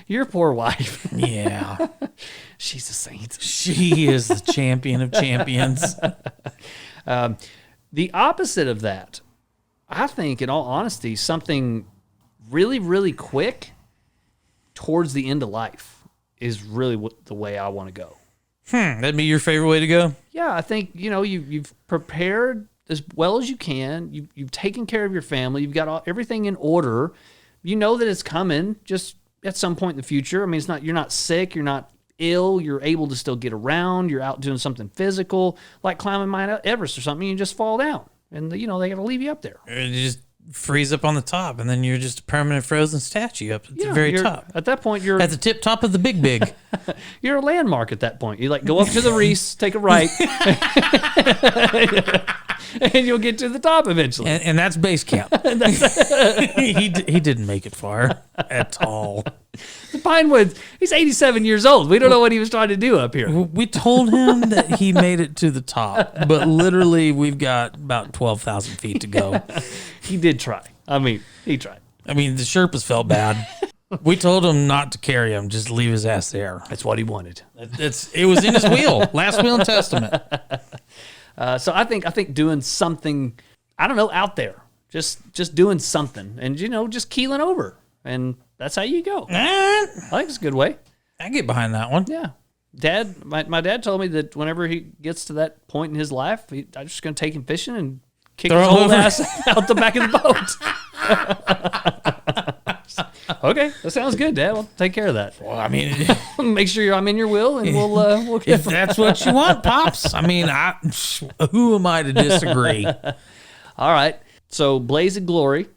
Your poor wife. Yeah. She's a saint. She is the champion of champions. The opposite of that, I think, in all honesty, something really, really quick towards the end of life is really the way I want to go. That'd be your favorite way to go? Yeah, I think, you've prepared as well as you can. You've taken care of your family. You've got everything in order. You know that it's coming. Just at some point in the future. I mean, you're not sick, you're not ill, you're able to still get around, you're out doing something physical, like climbing Mount Everest or something, you just fall down. And, they got to leave you up there. You just freeze up on the top, and then you're just a permanent frozen statue up at the very top. At that point, you're at the tip top of the big. You're a landmark at that point. You go up to the Reese, take a right, and you'll get to the top eventually. And that's base camp. He didn't make it far at all. The Pinewoods, he's 87 years old. We don't know what he was trying to do up here. We told him that he made it to the top, but literally we've got about 12,000 feet to go. He did try. I mean, he tried. I mean, the Sherpas felt bad. We told him not to carry him, just leave his ass there. That's what he wanted. It was in his will, last will and testament. So I think doing something, I don't know, out there, just doing something, and just keeling over, and that's how you go. I think it's a good way. I get behind that one. Yeah. My dad told me that whenever he gets to that point in his life, I'm just going to take him fishing and kick his whole ass out the back of the boat. Okay, that sounds good, Dad. We'll take care of that. Well, I mean, make sure I'm in your will, and we'll get if that's what you want, Pops. I mean, who am I to disagree? All right. So blaze of glory,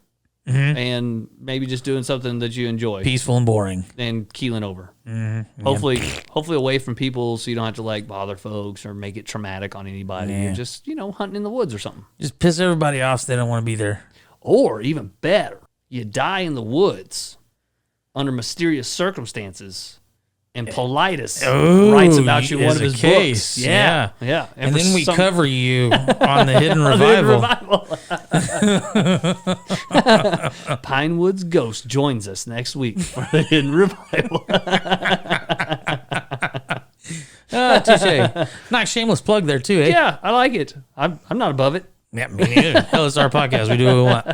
and maybe just doing something that you enjoy, peaceful and boring, and keeling over. Mm-hmm. Hopefully away from people, so you don't have to bother folks or make it traumatic on anybody. Yeah. You're just hunting in the woods or something. Just piss everybody off so they don't want to be there. Or even better, you die in the woods under mysterious circumstances, and Politis writes about you in one of his books. Yeah. And then we cover you on the Hidden Revival. Pinewood's Ghost joins us next week for the Hidden Revival. Touche. Nice shameless plug there too, eh? Yeah, I like it. I'm not above it. Yeah, me neither. Hell, it's our podcast. We do what we want.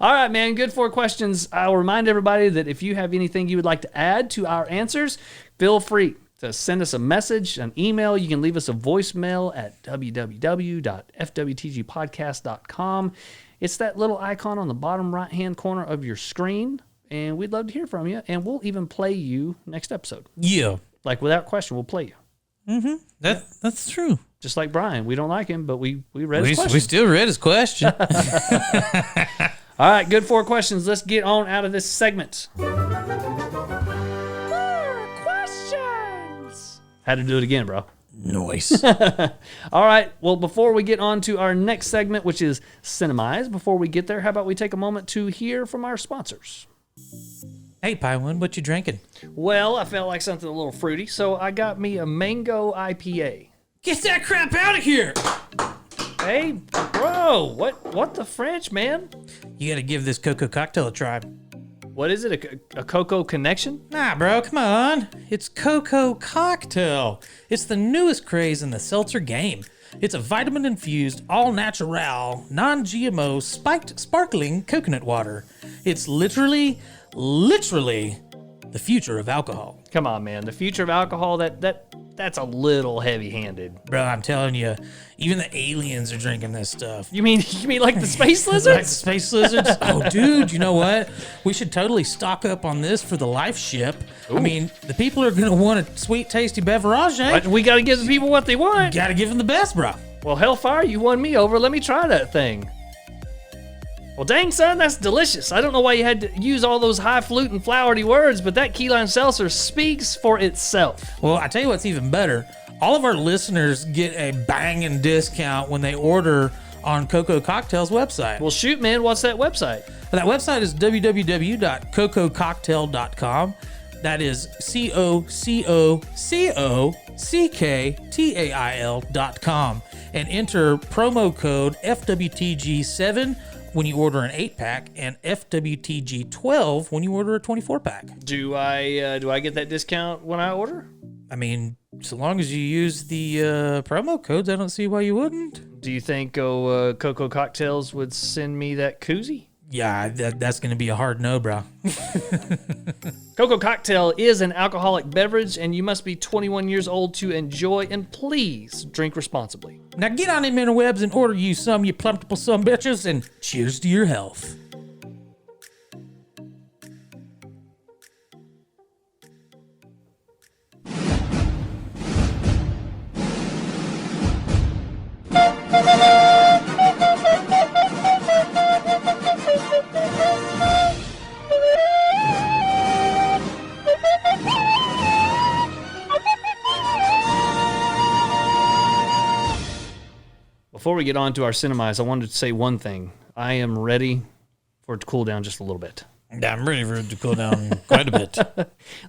All right, man. Good 4 questions. I'll remind everybody that if you have anything you would like to add to our answers, feel free to send us a message, an email. You can leave us a voicemail at www.fwtgpodcast.com. It's that little icon on the bottom right-hand corner of your screen, and we'd love to hear from you, and we'll even play you next episode. Yeah. Without question, we'll play you. Mm-hmm. That's true. Just like Brian. We don't like him, but we read his question. We still read his question. All right, good 4 questions. Let's get on out of this segment. 4 questions. Had to do it again, bro. Nice. All right, well, before we get on to our next segment, which is Cinemize, before we get there, how about we take a moment to hear from our sponsors? Hey, Pinewood, what you drinking? Well, I felt like something a little fruity, so I got me a mango IPA. Get that crap out of here! Hey, bro, what the French, man? You gotta give this cocoa cocktail a try. What is it, a cocoa connection? Nah, bro, come on. It's Cocoa Cocktail. It's the newest craze in the seltzer game. It's a vitamin-infused, all-natural, non-GMO, spiked sparkling coconut water. It's literally the future of alcohol. Come on, man. The future of alcohol, that's a little heavy-handed. Bro, I'm telling you, even the aliens are drinking this stuff. You mean like the space lizards? Like the space lizards? Oh, dude, you know what? We should totally stock up on this for the life ship. Ooh. I mean, the people are going to want a sweet, tasty beverage, eh? But we got to give the people what they want. Got to give them the best, bro. Well, Hellfire, you won me over. Let me try that thing. Well, dang, son, that's delicious. I don't know why you had to use all those highfalutin, flowery words, but that key lime seltzer speaks for itself. Well, I tell you what's even better. All of our listeners get a banging discount when they order on Cocoa Cocktail's website. Well, shoot, man, what's that website? That website is www.cocococktail.com. That is COCOCOCKTAIL.com. And enter promo code FWTG7 when you order an 8-pack and FWTG12 when you order a 24-pack. Do I get that discount when I order? I mean, so long as you use the promo codes, I don't see why you wouldn't. Do you think Cocoa Cocktails would send me that koozie? Yeah, that's going to be a hard no, bro. Cocoa Cocktail is an alcoholic beverage, and you must be 21 years old to enjoy, and please drink responsibly. Now get on them interwebs and order you some, you plumpable some bitches, and cheers to your health. before we get on to our cinemas, I wanted to say one thing. I am ready for it to cool down just a little bit. Yeah, I'm ready for it to cool down quite a bit.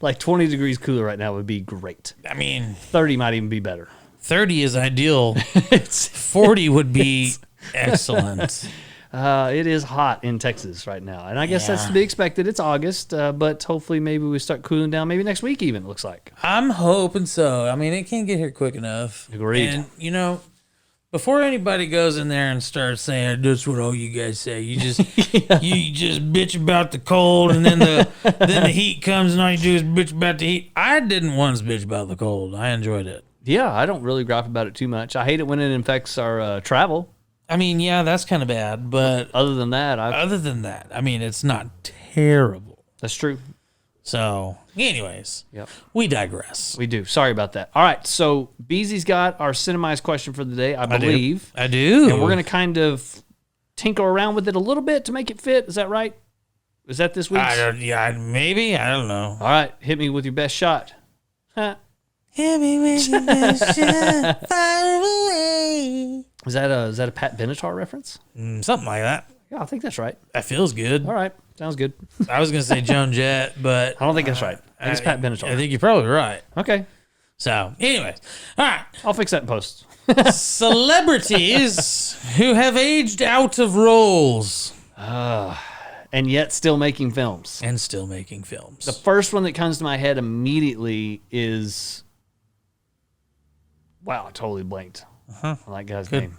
Like 20 degrees cooler right now would be great. I mean, 30 might even be better. 30 is ideal. 40 would be excellent. It is hot in Texas right now, and I guess that's to be expected. It's August, but hopefully maybe we start cooling down maybe next week even, it looks like. I'm hoping so. I mean, it can't get here quick enough. Agreed. And, you know, before anybody goes in there and starts saying, that's what all you guys say, you just you just bitch about the cold, and then the heat comes, and all you do is bitch about the heat. I didn't once bitch about the cold. I enjoyed it. Yeah, I don't really gripe about it too much. I hate it when it affects our travel. I mean, yeah, that's kind of bad, but Other than that, I mean, it's not terrible. that's true. So, anyways, Yep. we digress. We do. Sorry about that. All right, so Beezy's got our Cinemized question for the day, I believe. I do. And we're going to kind of tinker around with it a little bit to make it fit. Is that right? Is that this week's? Maybe. I don't know. All right, hit me with your best shot. Huh. Hit me with your best shot, far away. Is that a Pat Benatar reference? Something like that. Yeah, I think that's right. That feels good. All right, sounds good. I was going to say Joan Jett, but I don't think that's right. I think it's Pat Benatar. I think you're probably right. Okay, So, anyways, all right. I'll fix that in post. Celebrities who have aged out of roles And yet still making films. and still making films. The first one that comes to my head immediately is... Wow, I totally blanked on that guy's name.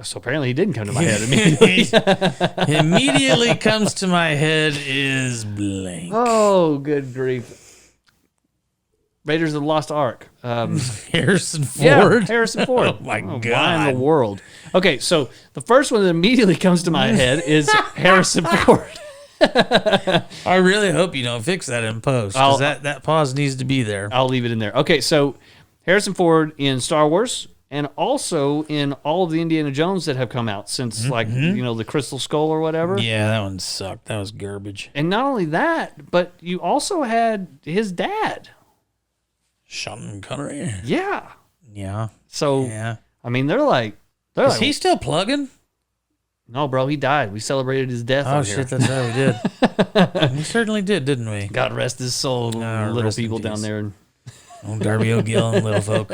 So apparently he didn't come to my head immediately. Immediately comes to my head is blank. Oh, good grief. Raiders of the Lost Ark. Harrison Ford. Yeah, Harrison Ford. Oh, my Why God. in the world? Okay, so the first one that immediately comes to my head is Harrison Ford. I really hope you don't fix that in post, because that pause needs to be there. I'll leave it in there. Okay, so Harrison Ford in Star Wars and also in all of the Indiana Jones that have come out since, the Crystal Skull or whatever. Yeah, that one sucked. That was garbage. And not only that, but you also had his dad. Sean Connery. Yeah. Yeah. So, Yeah. I mean, they're like... Is he still plugging? No, bro, he died. We celebrated his death Oh, on shit, here. that's right, we did. We certainly did, didn't we? God rest his soul, little rest in people down peace. there. Old Darby O'Gill and Little Folk.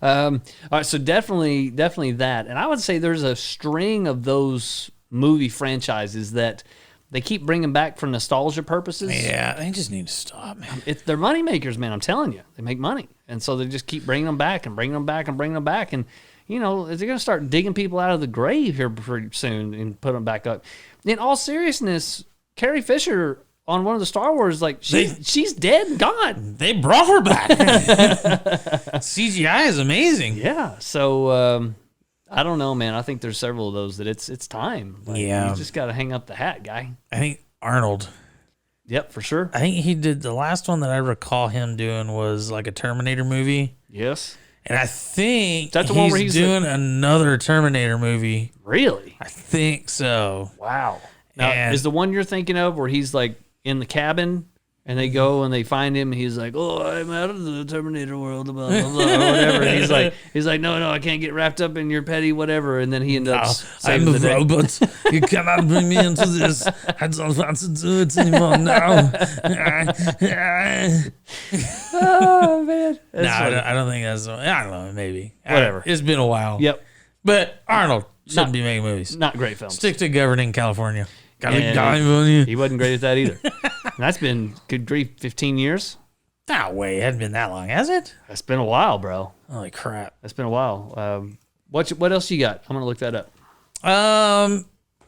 All right, so definitely that. And I would say there's a string of those movie franchises that they keep bringing back for nostalgia purposes. Yeah, they just need to stop, man. They're money makers, man. I'm telling you, they make money, and so they just keep bringing them back and bringing them back and bringing them back. And they're going to start digging people out of the grave here pretty soon and put them back up. In all seriousness, Carrie Fisher on one of the Star Wars, she's dead and gone. They brought her back. CGI is amazing. Yeah, so I don't know, man. I think there's several of those that it's time. Yeah. You just got to hang up the hat, guy. I think Arnold. Yep, for sure. I think he did the last one that I recall him doing was like a Terminator movie. Yes. And I think That's the one where he's doing another Terminator movie. Really? I think so. Wow. Now, And- is the one you're thinking of where he's like in the cabin and they go and they find him? He's like, "Oh, I'm out of the Terminator world," blah blah blah, or whatever. And he's like, "No, I can't get wrapped up in your petty whatever." And then he ends up I'm saving a the day. robot. You cannot bring me into this. I don't want to do it anymore now. Oh man. No, I don't think that's. I don't know. Maybe. Whatever. It's been a while. Yep. But Arnold shouldn't be making movies. Not great films. Stick to governing California. And he wasn't great at that either. And that's been, good grief, 15 years. No way. It hasn't been that long, has it? That's been a while, bro. Holy crap. That's been a while. What else you got? I'm gonna look that up.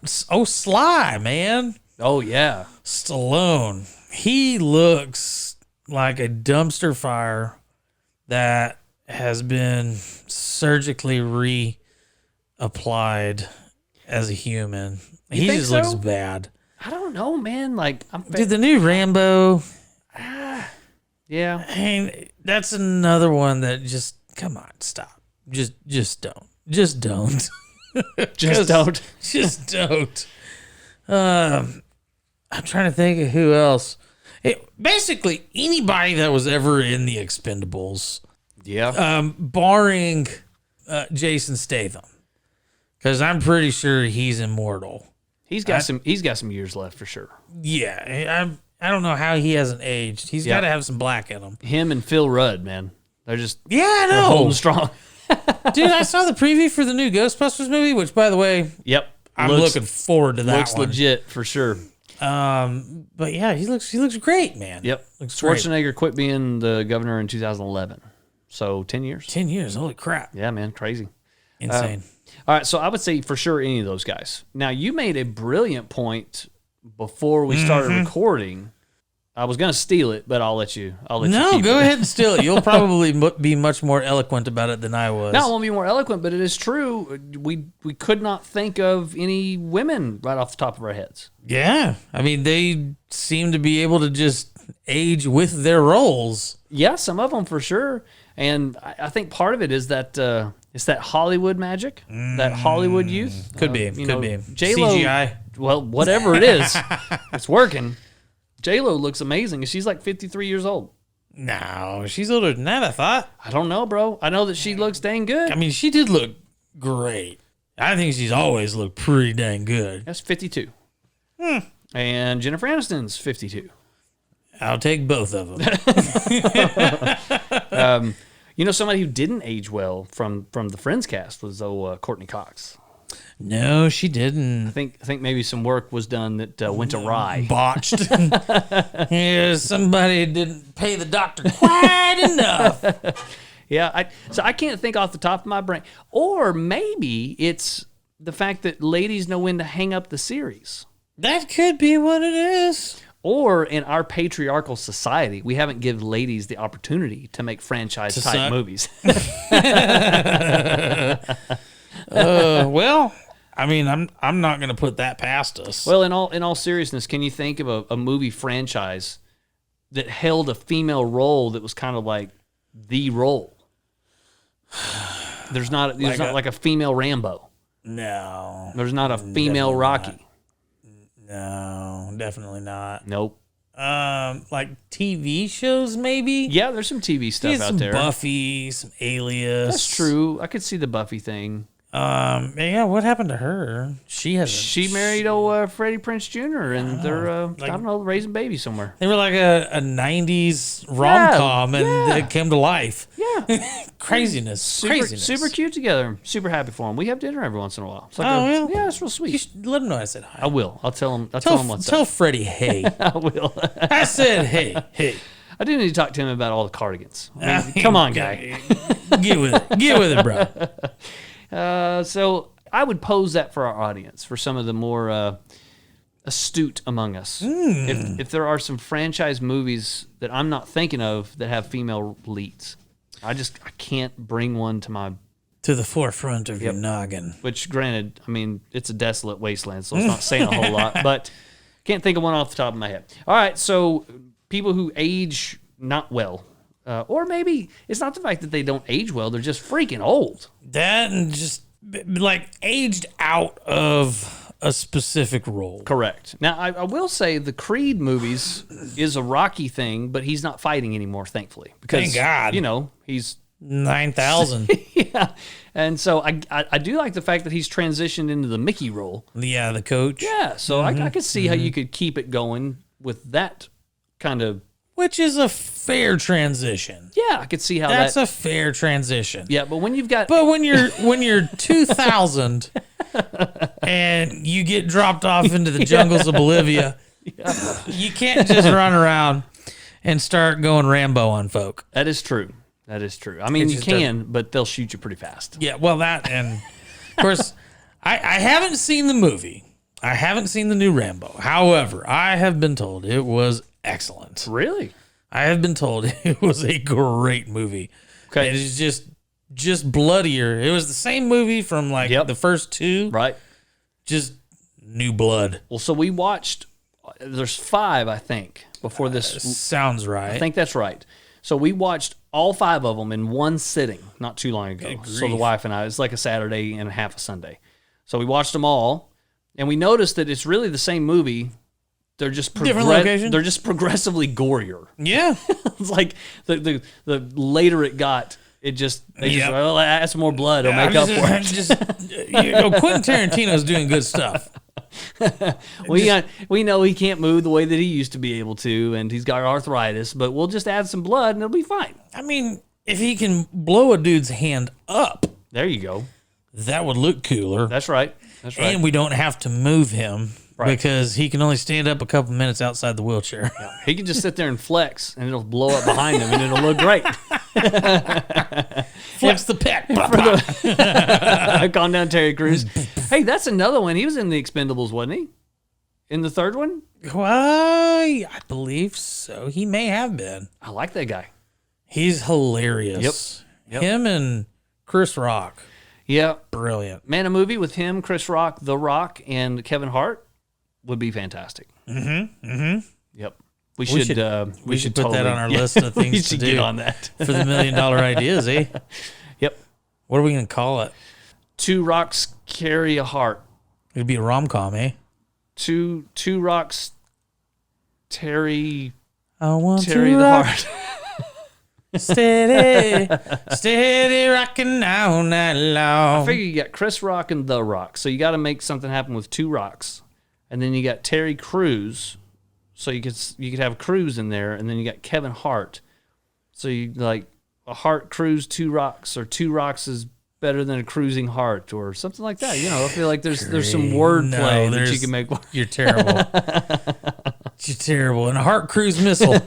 Sly, man. Oh yeah. Stallone. He looks like a dumpster fire that has been surgically reapplied as a human. He think just so? looks bad. I don't know, man. Dude, the new Rambo. Yeah. I mean, that's another one that just, come on, stop. Just don't. Just don't. Just don't. Just don't. I'm trying to think of who else. Basically, anybody that was ever in the Expendables, Yeah. barring Jason Statham, because I'm pretty sure he's immortal. He's got some years left for sure. Yeah, I don't know how he hasn't aged. He's got to have some black in him. Him and Phil Rudd, man, they're just I they're know, holding strong. dude. I saw the preview for the new Ghostbusters movie, which, by the way, Yep, I'm looking forward to that. Looks one. legit for sure. But yeah, he looks great, man. Yep, Looks great. Schwarzenegger quit being the governor in 2011, so 10 years. 10 years, holy crap! Yeah, man, crazy, Insane. All right, so I would say for sure any of those guys. Now, you made a brilliant point before we started recording. I was going to steal it, but I'll let you. No, keep go it. ahead and steal it. You'll probably be much more eloquent about it than I was. No, I won't be more eloquent, but it is true. We could not think of any women right off the top of our heads. Yeah, I mean, they seem to be able to just age with their roles. Yeah, some of them for sure. And I think part of it is that it's that Hollywood magic, that Hollywood youth. Could be. J-Lo, CGI. Well, whatever it is, it's working. J-Lo looks amazing. She's like 53 years old. No, she's older than that, I thought. I don't know, bro. I know that she looks dang good. I mean, she did look great. I think she's always looked pretty dang good. That's 52. And Jennifer Aniston's 52. I'll take both of them. Somebody who didn't age well from the Friends cast was Courtney Cox. No, she didn't. I think maybe some work was done that went awry. Botched. Yeah, somebody didn't pay the doctor quite enough. Yeah, so I can't think off the top of my brain. Or maybe it's the fact that ladies know when to hang up the series. That could be what it is. Or in our patriarchal society, we haven't given ladies the opportunity to make franchise-type movies. Well, I mean, I'm not going to put that past us. Well, in all seriousness, can you think of a movie franchise that held a female role that was kind of like the role? There's not like a female Rambo. No. There's not a female Rocky. No, definitely not. Nope. Like TV shows, maybe. Yeah, there's some TV stuff out there. Buffy, some Alias. That's true. I could see the Buffy thing. Yeah, what happened to her? She married old Freddie Prinze Jr. and they're I don't know, raising babies somewhere. They were like a 90s rom-com and it came to life. Yeah. Craziness. Super cute together. Super happy for them. We have dinner every once in a while. It's like yeah, it's real sweet. You should let them know I said hi. I will. I'll tell them what's up. Tell Freddie hey. I will. I said hey. I do need to talk to him about all the cardigans. I mean, come on, guy. Get with it, bro. So I would pose that for our audience, for some of the more astute among us. If there are some franchise movies that I'm not thinking of that have female leads, I can't bring one to the forefront of your noggin. Which, granted, I mean, it's a desolate wasteland, so it's not saying a whole lot, but can't think of one off the top of my head. All right, so people who age not well. Or maybe it's not the fact that they don't age well, they're just freaking old. That and just like aged out of a specific role. Correct. Now, I will say the Creed movies is a Rocky thing, but he's not fighting anymore, thankfully. Because, thank God. He's 9,000. Yeah. And so I do like the fact that he's transitioned into the Mickey role. Yeah, the coach. Yeah, so I could see how you could keep it going with that kind of... Which is a fair transition. Yeah, I could see how that's a fair transition. Yeah, but when you've got... But when you're 2,000 and you get dropped off into the jungles of Bolivia, you can't just run around and start going Rambo on folk. That is true. I mean, you can, but they'll shoot you pretty fast. Yeah, well, that, and of course, I haven't seen the movie. I haven't seen the new Rambo. However, I have been told it was excellent. Really? I have been told it was a great movie. Okay. It is just bloodier. It was the same movie from the first two. Right. Just new blood. Well, so we watched, there's 5, I think, before this. Sounds right. I think that's right. So we watched all 5 of them in one sitting not too long ago. So the wife and I, it's like a Saturday and a half a Sunday. So we watched them all, and we noticed that it's really the same movie. They're just different location. They're just progressively gorier. Yeah, It's like the later it got, They just well, add some more blood. It'll make up for it. Quentin Tarantino's doing good stuff. We know he can't move the way that he used to be able to, and he's got arthritis, but we'll just add some blood and it'll be fine. I mean, if he can blow a dude's hand up, there you go. That would look cooler. That's right. And we don't have to move him because he can only stand up a couple minutes outside the wheelchair. Yeah. He can just sit there and flex, and it'll blow up behind him, and it'll look great. Flex the pec. Calm down, Terry Crews. Hey, that's another one. He was in the Expendables, wasn't he? In the third one? Why? I believe so. He may have been. I like that guy. He's hilarious. Yep. Him and Chris Rock. Yeah. Brilliant. Man, a movie with him, Chris Rock, The Rock, and Kevin Hart would be fantastic. Yep. We should put totally, that on our list of things to do. Get on that for the $1 million ideas, eh? Yep. What are we going to call it? Two Rocks Carry a Heart. It'd be a rom-com, eh? Two Rocks Terry the rock. Heart. steady rocking all night long. I figure you got Chris Rock and The Rock, so you got to make something happen with two rocks, and then you got Terry Crews, so you could have Crews in there, and then you got Kevin Hart, so you like a Hart Crews, two rocks, or two rocks is better than a cruising heart, or something like that. You know, I feel like there's some wordplay that you can make. You're terrible. You're terrible. And a Hart Cruise missile,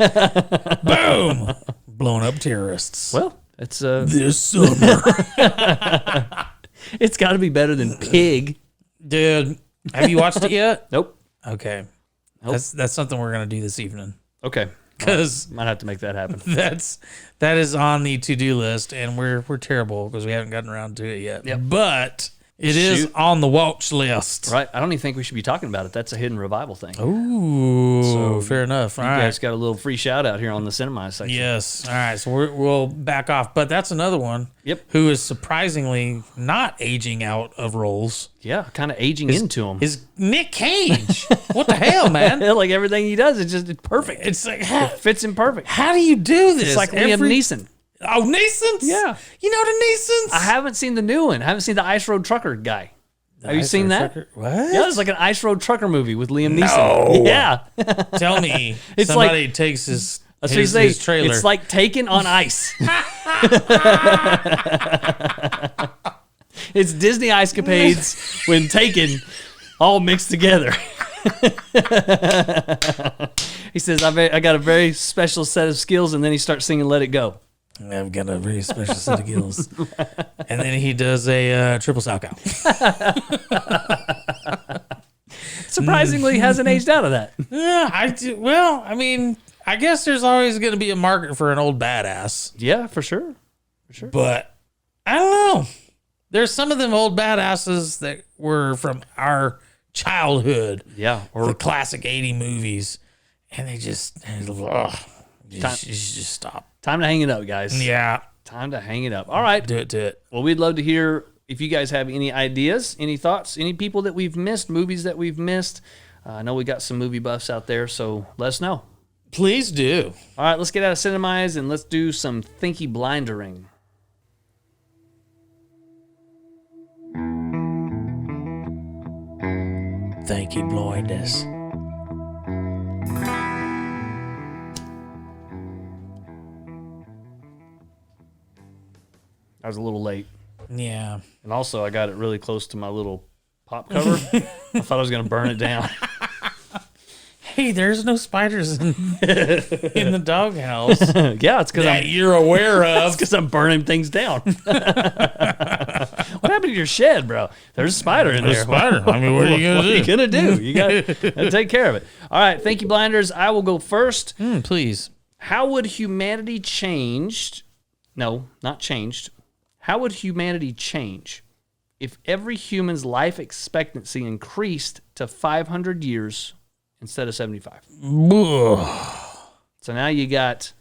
boom. Blown up terrorists. Well, it's this summer. It's got to be better than Pig. Dude, have you watched it yet? Nope. Okay. Nope. That's something we're going to do this evening. Okay. Because might have to make that happen. That is on the to-do list, and we're terrible because we haven't gotten around to it yet. Yep. But it is on the watch list. Right. I don't even think we should be talking about it. That's a hidden revival thing. Ooh, so fair enough. You guys got a little free shout out here on the cinema section. Yes. All right. So we'll back off. But that's another one. Yep. Who is surprisingly not aging out of roles. Yeah, kind of aging into him. Is Nick Cage. What the hell, man? Like everything he does, it's perfect. It's like, it fits him perfect. How do you do this? It's like Liam Neeson. Oh, Neeson's? Yeah. You know the Neesons? I haven't seen the new one. I haven't seen the Ice Road Trucker guy. Have you seen that? Trucker? What? Yeah, it's like an Ice Road Trucker movie with Liam Neeson. No. Yeah. Tell me somebody takes his trailer. It's like Taken on ice. It's Disney Ice Capades when Taken all mixed together. He says, I got a very special set of skills, and then he starts singing Let It Go. I've got a very special set of skills. And then he does a triple salchow. Surprisingly, hasn't aged out of that. Yeah, I do. Well, I mean, I guess there's always going to be a market for an old badass. Yeah, for sure. But I don't know. There's some of them old badasses that were from our childhood. Yeah. Or the classic 80 movies. And they just stop. Time to hang it up, guys. Yeah. Time to hang it up. All right. Do it. Well, we'd love to hear if you guys have any ideas, any thoughts, any people that we've missed, movies that we've missed. I know we got some movie buffs out there, so let us know. Please do. All right, let's get out of Cinemize and let's do some thinky blindering. Thank you, blindness. I was a little late. Yeah. And also, I got it really close to my little pop cover. I thought I was going to burn it down. Hey, there's no spiders in the doghouse. Yeah, it's because you're aware of. It's because I'm burning things down. What happened to your shed, bro? There's a spider in there. There's a spider. I mean, what are you going to do? You got to take care of it. All right, thank you, Blinders. I will go first. Please. How would humanity changed? No, not changed. How would humanity change if every human's life expectancy increased to 500 years instead of 75? So now you got...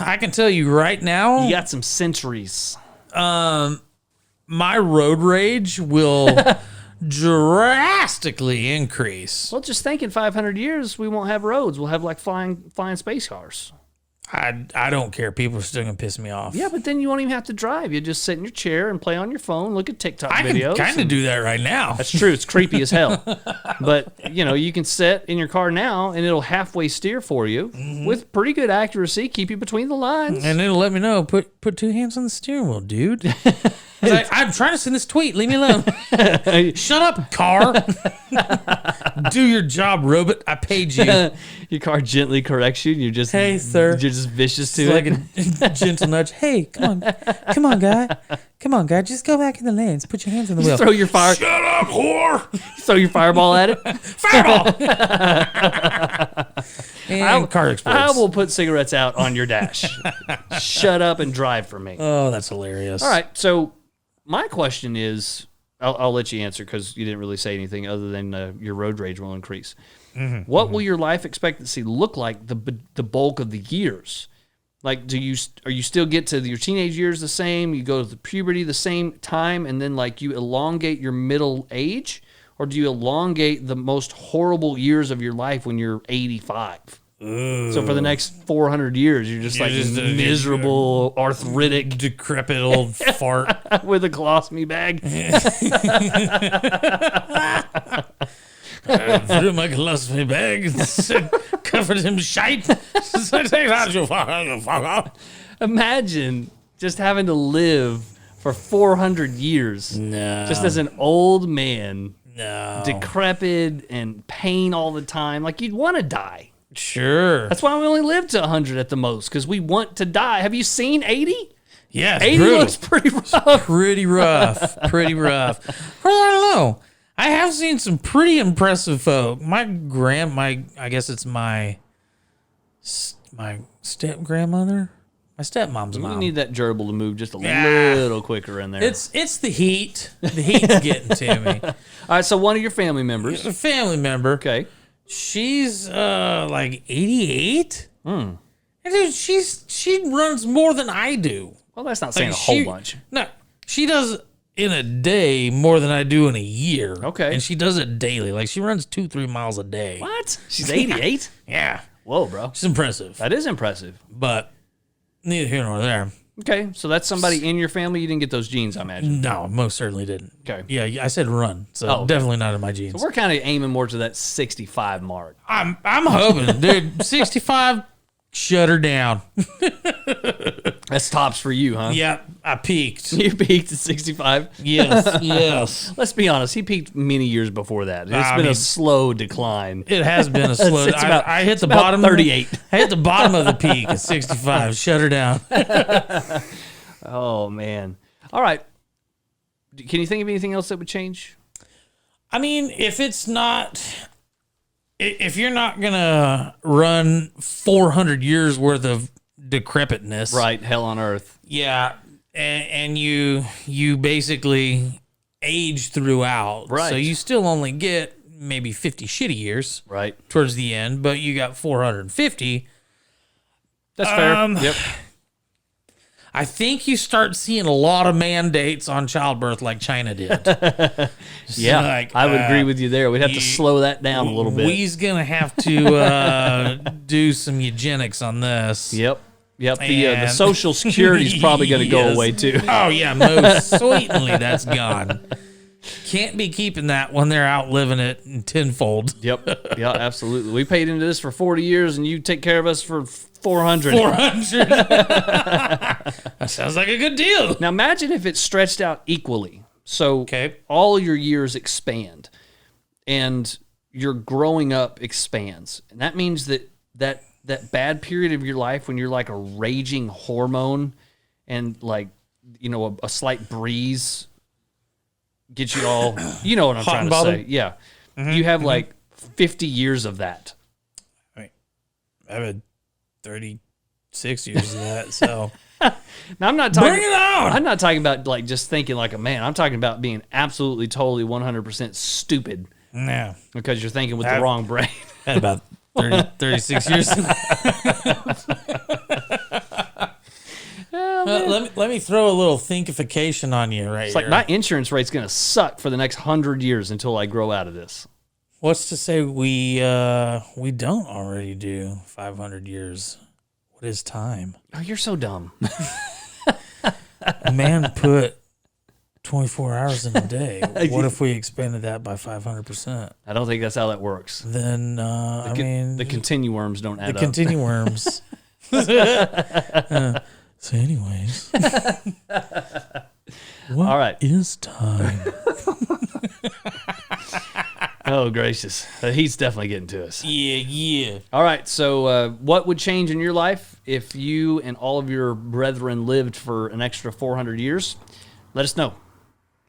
I can tell you right now... You got some centuries. My road rage will drastically increase. Well, just think in 500 years, we won't have roads. We'll have like flying space cars. I don't care. People are still gonna piss me off. Yeah, but then you won't even have to drive. You just sit in your chair and play on your phone, look at TikTok I videos. can kind of do that right now. That's true. It's creepy as hell. But, you can sit in your car now, and it'll halfway steer for you with pretty good accuracy, keep you between the lines. And it'll let me know. Put 2 hands on the steering wheel, dude. I'm trying to send this tweet. Leave me alone. Shut up, car. Do your job, robot. I paid you. Your car gently corrects you, and you're just, hey, sir. You're just vicious to It's it. like a gentle nudge. Hey, come on, guy. Just go back in the lanes. Put your hands on the wheel. Throw your fire. Shut up, whore. Throw your fireball at it. Fireball. And car explodes. I will put cigarettes out on your dash. Shut up and drive for me. Oh, that's hilarious. All right, so my question is, I'll let you answer because you didn't really say anything other than your road rage will increase. What will your life expectancy look like the bulk of the years? Like, are you still get to your teenage years the same? You go to the puberty the same time, and then like you elongate your middle age, or do you elongate the most horrible years of your life when you're 85? So for the next 400 years, you're just miserable, arthritic, decrepit old fart with a colostomy bag. Threw my colostomy bag, covered in shite. Imagine just having to live for 400 years, just as an old man, decrepit and pain all the time. Like, you'd want to die. Sure. That's why we only live to 100 at the most, because we want to die. Have you seen 80? Yeah, 80 brutal. looks pretty rough. Pretty rough. Well, I don't know. I have seen some pretty impressive folk. I guess it's my step grandmother. My stepmom's mom. You need that gerbil to move just a little quicker in there. It's the heat. The heat's getting to me. All right, so one of your family members. A family member. Okay. She's like 88. And dude, she runs more than I do. Well, that's not saying a whole bunch. No, she does in a day more than I do in a year. Okay. And she does it daily. Like, she runs 2-3 miles a day. What? She's 88? Yeah. Whoa, bro. She's impressive. That is impressive. But neither here nor there. Okay, so that's somebody in your family. You didn't get those genes, I imagine. No, most certainly didn't. Okay. Yeah, I said run, so okay. definitely not in my genes. So we're kind of aiming more to that 65 mark. I'm hoping, dude. 65, shut her down. That's tops for you, huh? Yeah, I peaked. You peaked at 65? Yes. Let's be honest. He peaked many years before that. It's been a slow decline. It has been a slow. I hit the bottom. 38. I hit the bottom of the peak at 65. Shut her down. Oh man. All right. Can you think of anything else that would change? I mean, if you're not gonna run 400 years worth of decrepitness, Right, hell on earth. yeah, and you basically age throughout, Right. So you still only get maybe 50 shitty years, Right. towards the end, but you got 450. That's fair. Yep. I think you start seeing a lot of mandates on childbirth like China did. Yeah, Like, I would agree with you there. We'd have to slow that down a little bit. We's gonna have to do some eugenics on this. Yep. The Social Security is probably going to go Yes. away too. Oh yeah, most certainly that's gone. Can't be keeping that when they're outliving it in tenfold. Yep. Yeah, absolutely. We paid into this for 40 years, and you take care of us for 400. 400. That sounds like a good deal. Now imagine if it's stretched out equally. So Okay. all your years expand, and your growing up expands, and that means that bad period of your life when you're like a raging hormone, and like a slight breeze gets you all. You know what I'm Hot trying and to bothered? say? Yeah. You have like 50 years of that. I've had 36 years of that, so Now I'm not talking. bring it on. I'm not talking about like just thinking like a man. I'm talking about being absolutely, totally, 100% stupid Yeah, because you're thinking with the wrong brain. had about 36 years. Well, let me throw a little thinkification on you right It's here. like my insurance rate's going to suck for the next 100 years until I grow out of this. What's to say we don't already do 500 years? What is time? Oh, you're so dumb. A man put 24 hours in a day. What if we expanded that by 500%? I don't think that's how that works. Then, The continuworms don't add the up. continuworms. So anyways. What All right. is time? Oh, gracious. He's definitely getting to us. Yeah. All right. So what would change in your life if you and all of your brethren lived for an extra 400 years? Let us know.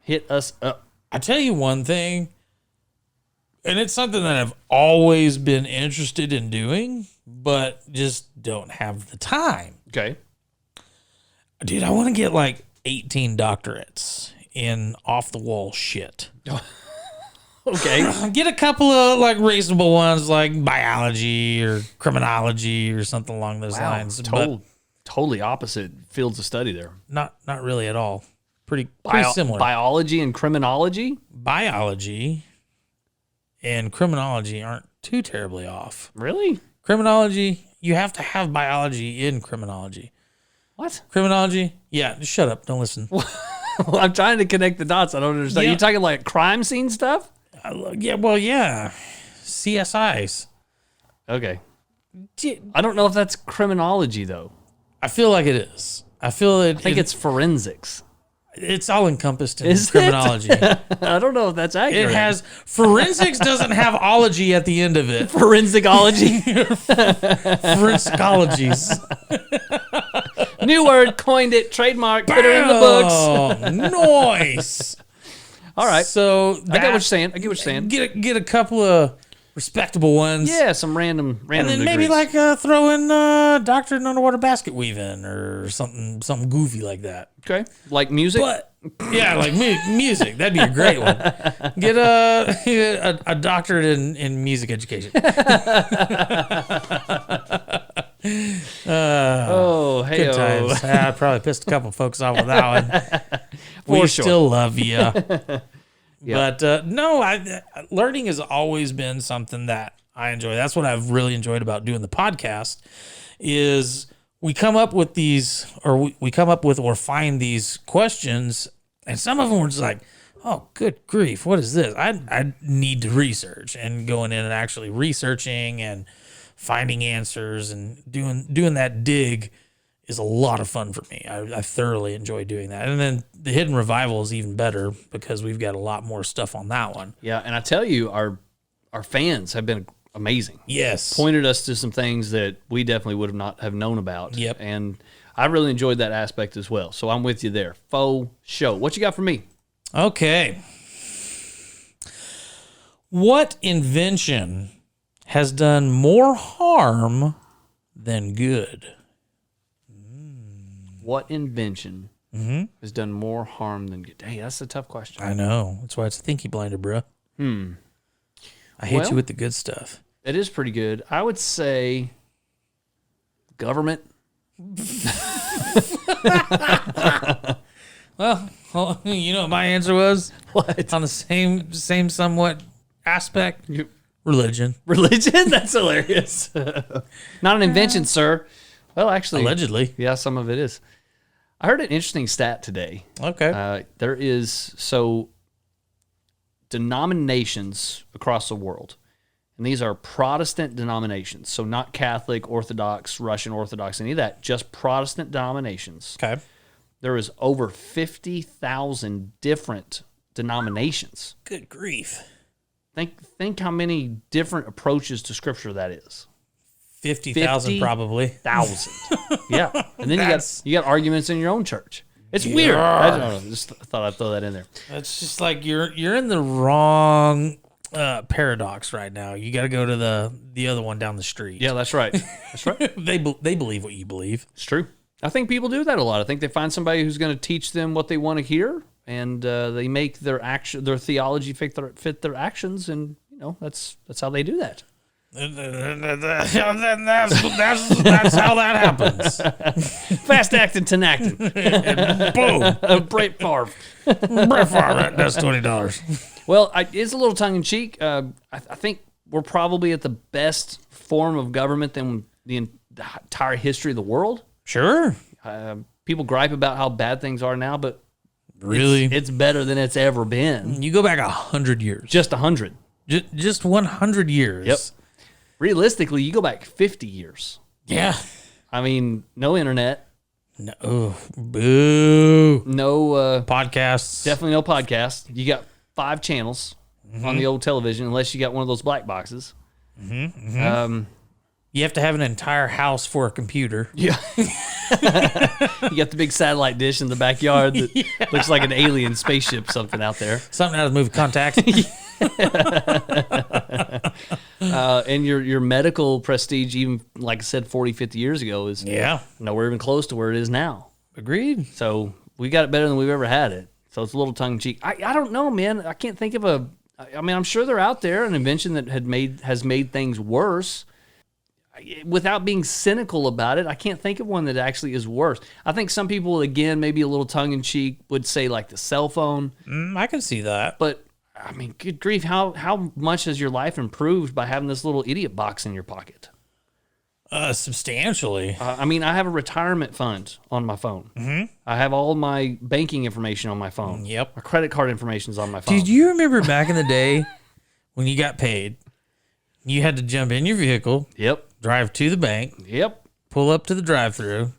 Hit us up. I tell you one thing, and it's something that I've always been interested in doing, but just don't have the time. Okay. Dude, I want to get like 18 doctorates in off-the-wall shit. Okay. Get a couple of like reasonable ones like biology or criminology or something along those lines. But Totally opposite fields of study there. not really at all. Pretty similar. Biology and criminology? Biology and criminology aren't too terribly off. Really? Criminology, you have to have biology in criminology. What? Criminology? Yeah, just shut up. Don't listen. Well, I'm trying to connect the dots. I don't understand. Yeah. You talking like crime scene stuff? Yeah. CSIs. Okay. I don't know if that's criminology, though. I feel like it is. I think it's forensics. It's all encompassed in Is it? criminology. I don't know if that's accurate. It has forensics doesn't have ology at the end of it. Forensicology. Forensicologies. New word, coined it, trademark, put it in the books. Oh, nice. All right. So I get what you're saying. Get a couple of respectable ones. Yeah, some random And then maybe degrees. like throw in doctorate in underwater basket weaving or something goofy like that. Okay. Like music? But yeah, like music. That'd be a great one. Get a doctorate in music education. Hey, Good times. I probably pissed a couple folks off with that one. We still love you. But no, learning has always been something that I enjoy. That's what I've really enjoyed about doing the podcast is we come up with these, or we come up with or find these questions, and some of them were just like, oh, good grief, what is this? I need to research, and going in and actually researching and finding answers and doing that dig is a lot of fun for me. I thoroughly enjoy doing that. And then the Hidden Revival is even better because we've got a lot more stuff on that one. Yeah, and I tell you, our fans have been amazing. Yes. Pointed us to some things that we definitely would have not have known about. Yep. And I really enjoyed that aspect as well. So I'm with you there. Faux show. What you got for me? Okay. What invention has done more harm than good? What invention has done more harm than good? Hey, that's a tough question. I know. That's why it's a thinky blinder, bro. I hit you with the good stuff. It is pretty good. I would say government. Well, you know what my answer was? What? On the same somewhat aspect? Religion. Religion? That's hilarious. Not an invention, sir. Well, actually. Allegedly. Yeah, some of it is. I heard an interesting stat today. Okay. There is, denominations across the world, and these are Protestant denominations, so not Catholic, Orthodox, Russian Orthodox, any of that, just Protestant denominations. Okay. There is over 50,000 different denominations. Good grief. Think how many different approaches to Scripture that is. 50,000 probably. 1,000. Yeah. And then you got arguments in your own church. It's weird. I don't know. Just thought I'd throw that in there. It's just like you're in the wrong paradox right now. You got to go to the other one down the street. Yeah, that's right. That's right. They believe what you believe. It's true. I think people do that a lot. I think they find somebody who's going to teach them what they want to hear, and they make their theology fit their actions, and that's how they do that. That's how that happens. Fast acting, tin acting. Boom. Brett Favre. Brett Favre. That's $20. Well, it's a little tongue in cheek. I think we're probably at the best form of government than the entire history of the world. Sure. People gripe about how bad things are now, but Really? it's better than it's ever been. You go back 100 years. Just 100. Just 100 years. Yep. Realistically, you go back 50 years. Yeah. I mean, no internet. No. Boo. No Podcasts. definitely no podcast. You got 5 channels on the old television, unless you got one of those black boxes. You have to have an entire house for a computer. Yeah. You got the big satellite dish in the backyard that looks like an alien spaceship, something out there. Something out of the movie Contact. And your medical prestige, even like I said, 40, 50 years ago, is nowhere even close to where it is now. Agreed. So we got it better than we've ever had it. So it's a little tongue in cheek. I don't know, man. I can't think of I mean, I'm sure they're out there, an invention that has made things worse. Without being cynical about it, I can't think of one that actually is worse. I think some people, again, maybe a little tongue in cheek, would say like the cell phone. I can see that. But I mean, good grief, how much has your life improved by having this little idiot box in your pocket? Substantially. I mean, I have a retirement fund on my phone. I have all my banking information on my phone. Yep. My credit card information is on my phone. Did you remember back in the day when you got paid, you had to jump in your vehicle, drive to the bank, pull up to the drive-thru,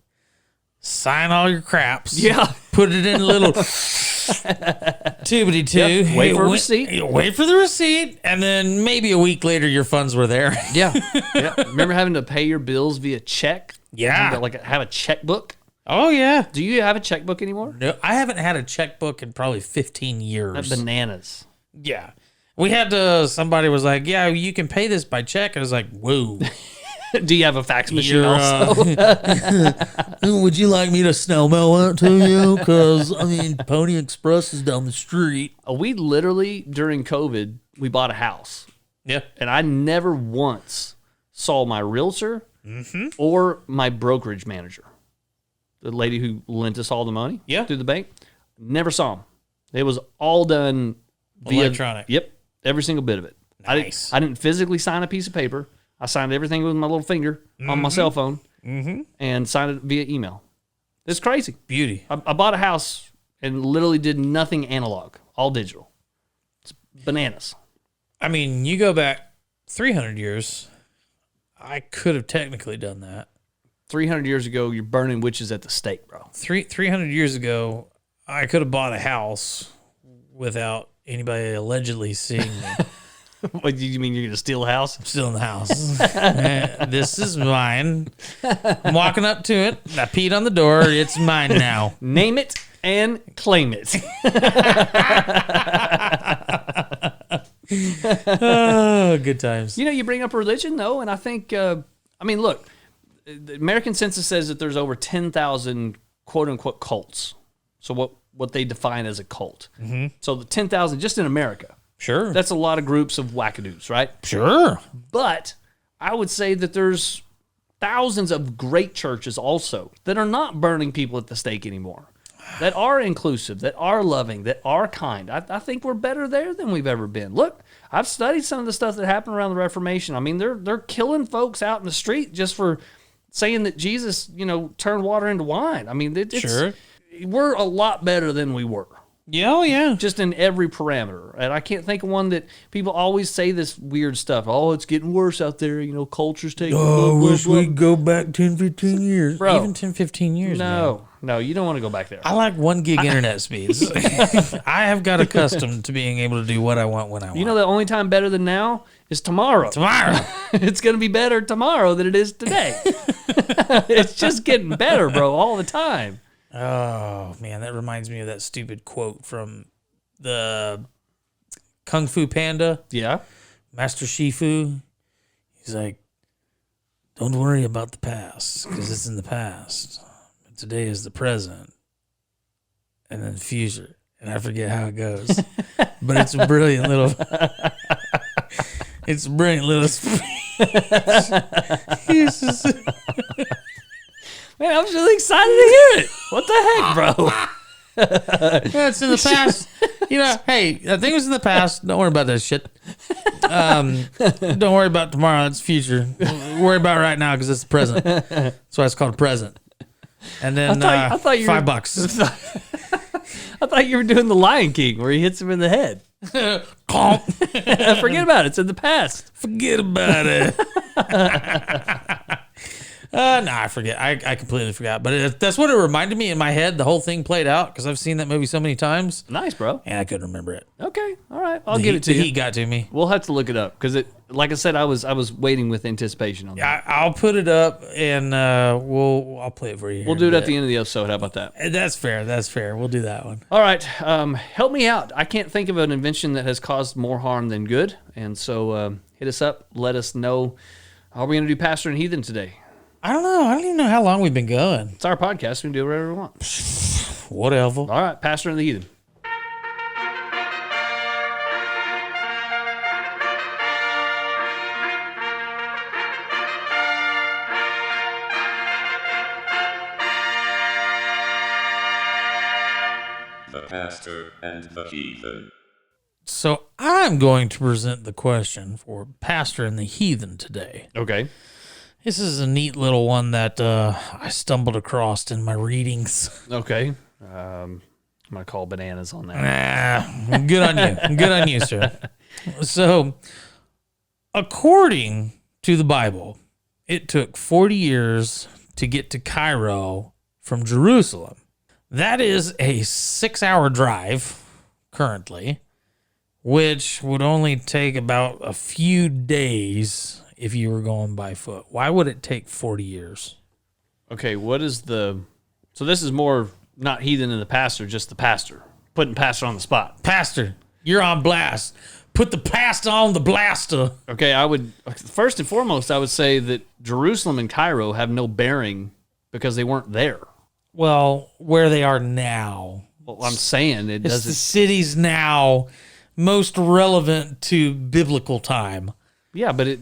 sign all your craps, put it in a little tubity-too. Wait for a receipt. Wait for the receipt, and then maybe a week later your funds were there. Remember having to pay your bills via check? Like have a checkbook? Oh, yeah. Do you have a checkbook anymore? No, I haven't had a checkbook in probably 15 years. That's bananas. Yeah. We had to, somebody was like, yeah, you can pay this by check. I was like, whoa. Do you have a fax machine also? Would you like me to snail mail it to you? Because, I mean, Pony Express is down the street. We literally, during COVID, we bought a house. Yeah. And I never once saw my realtor or my brokerage manager, the lady who lent us all the money through the bank. Never saw them. It was all done via electronic. Yep. Every single bit of it. Nice. I didn't physically sign a piece of paper. I signed everything with my little finger on my cell phone and signed it via email. It's crazy. Beauty. I bought a house and literally did nothing analog, all digital. It's bananas. I mean, you go back 300 years, I could have technically done that. 300 years ago, you're burning witches at the stake, bro. 300 years ago, I could have bought a house without anybody allegedly seeing me. What do you mean, you're going to steal a house? I'm still in the house. This is mine. I'm walking up to it. I peed on the door. It's mine now. Name it and claim it. Oh, good times. You know, you bring up religion, though, and I think, I mean, look, the American census says that there's over 10,000 quote-unquote cults. So what they define as a cult. So the 10,000 just in America. Sure. That's a lot of groups of wackadoos, right? Sure. But I would say that there's thousands of great churches also that are not burning people at the stake anymore, that are inclusive, that are loving, that are kind. I think we're better there than we've ever been. Look, I've studied some of the stuff that happened around the Reformation. I mean, they're killing folks out in the street just for saying that Jesus, turned water into wine. I mean, we're a lot better than we were. Yeah. Just in every parameter. And I can't think of one that people always say this weird stuff. Oh, it's getting worse out there. Culture's taking... Oh, I wish we'd go back 10, 15 years. Bro, even 10, 15 years. No, you don't want to go back there. I like 1 gig internet speeds. I have got accustomed to being able to do what I want when I want. The only time better than now is tomorrow. It's going to be better tomorrow than it is today. It's just getting better, bro, all the time. Oh, man, that reminds me of that stupid quote from the Kung Fu Panda. Yeah. Master Shifu. He's like, don't worry about the past, because it's in the past. But today is the present. And then the future. And I forget how it goes. But it's a brilliant little... It's a brilliant little speech. Man, I'm really excited to hear it. What the heck, bro? Yeah, it's in the past. Hey, I think it was in the past. Don't worry about that shit. Don't worry about tomorrow. It's future. Worry about right now because it's the present. That's why it's called a present. And then I thought you were- $5. I thought you were doing the Lion King where he hits him in the head. Forget about it. It's in the past. Forget about it. No, I forget. I completely forgot. But that's what it reminded me in my head. The whole thing played out because I've seen that movie so many times. Nice, bro. And I couldn't remember it. Okay. All right. I'll give it to The you. heat got to me. We'll have to look it up because like I said, I was waiting with anticipation on that. I'll put it up and I'll play it for you. We'll do it at the end of the episode. How about that? That's fair. That's fair. We'll do that one. All right. Help me out. I can't think of an invention that has caused more harm than good. And so hit us up. Let us know. Are we going to do Pastor and Heathen today? I don't know. I don't even know how long we've been going. It's our podcast. We can do whatever we want. Whatever. All right. Pastor and the Heathen. The Pastor and the Heathen. So I'm going to present the question for Pastor and the Heathen today. Okay. This is a neat little one that I stumbled across in my readings. Okay. I'm going to call bananas on that. Good on you. Good on you, sir. So, according to the Bible, it took 40 years to get to Cairo from Jerusalem. That is a 6-hour drive currently, which would only take about a few days if you were going by foot. Why would it take 40 years? Okay, what is the... So this is more not Heathen and the pastor, just the pastor. Putting pastor on the spot. Pastor, you're on blast. Put the pastor on the blaster. Okay, I would... First and foremost, I would say that Jerusalem and Cairo have no bearing because they weren't there. Well, where they are now. Well, I'm saying it It's doesn't... the cities now most relevant to biblical time. Yeah, but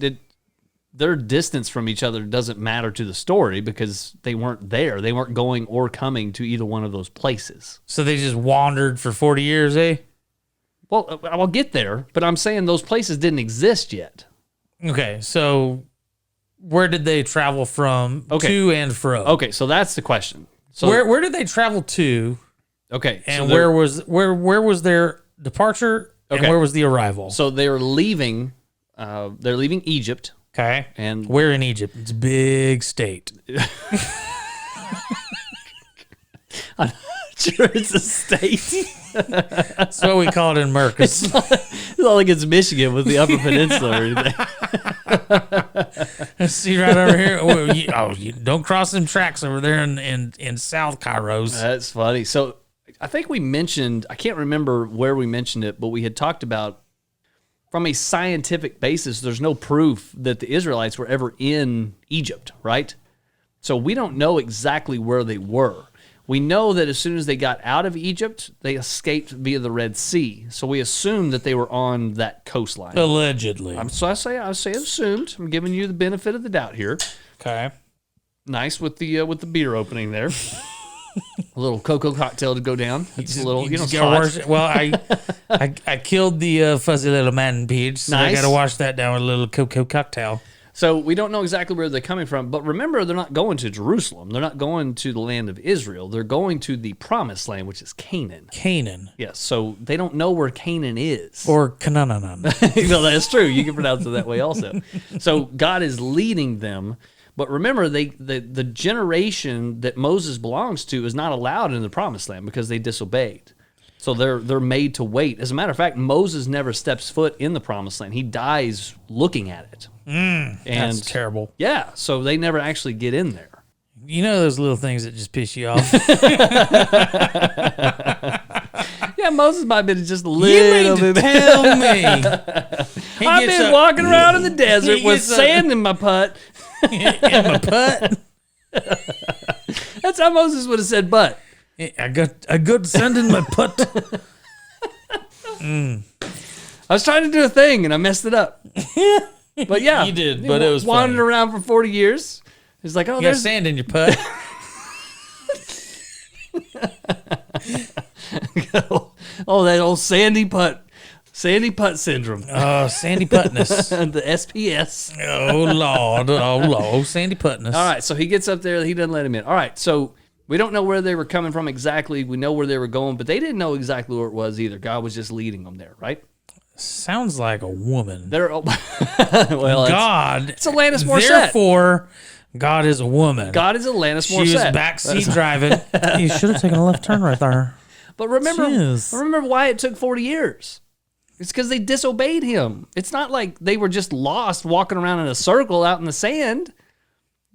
their distance from each other doesn't matter to the story because they weren't there. They weren't going or coming to either one of those places. So they just wandered for 40 years, eh? Well, I'll get there, but I'm saying those places didn't exist yet. Okay, so where did they travel from to and fro? Okay, so that's the question. So Where did they travel to? Okay, And so where was their departure and Okay. where was the arrival? So they're leaving. They're leaving Egypt, Okay. and Where in Egypt? It's a big state. I'm not sure it's a state. That's what we call it in Mercus. It's not like it's Michigan with the Upper Peninsula or anything. See right over here. You don't cross them tracks over there in South Kairos. That's funny. So I think we mentioned, I can't remember where we mentioned it, but we had talked about from a scientific basis, there's no proof that the Israelites were ever in Egypt, right? So we don't know exactly where they were. We know that as soon as they got out of Egypt, they escaped via the Red Sea. So we assume that they were on that coastline. Allegedly. So I say assumed. I'm giving you the benefit of the doubt here. Okay. Nice with the beer opening there. A little cocoa cocktail to go down. It's a little, just it's gotta hot. wash it. Well, I killed the fuzzy little man peach, so I Nice. got to wash that down with a little cocoa cocktail. So we don't know exactly where they're coming from, but remember, they're not going to Jerusalem. They're not going to the land of Israel. They're going to the promised land, which is Canaan. Canaan. Yes, so they don't know where Canaan is. Or Canaan. No, that's true. You can pronounce it that way also. So God is leading them. But remember, the generation that Moses belongs to is not allowed in the promised land because they disobeyed. So they're made to wait. As a matter of fact, Moses never steps foot in the promised land. He dies looking at it. That's terrible. Yeah, so they never actually get in there. You know those little things that just piss you off? Yeah, Moses might have been just a You little mean to bit. tell me? I've been walking around in the desert he with gets a- sand in my putt. in my putt. That's how Moses would have said butt. I got sand in my putt. I was trying to do a thing and I messed it up. But yeah, You did, but it was wandered funny. around for 40 years. It's like, oh, You got there's sand in your putt. oh, that old sandy putt. Sandy Putt syndrome. Oh, Sandy Putness. The SPS. Oh, Lord. Sandy Putness. All right, so he gets up there. He doesn't let him in. All right, so we don't know where they were coming from exactly. We know where they were going, but they didn't know exactly where it was either. God was just leading them there, right? Sounds like a woman. They're well, God. it's Alanis Morissette. Therefore, God is a woman. God is Alanis Morissette. She was backseat driving. You should have taken a left turn right there. But remember Jeez. why it took 40 years. It's because they disobeyed him. It's not like they were just lost walking around in a circle out in the sand.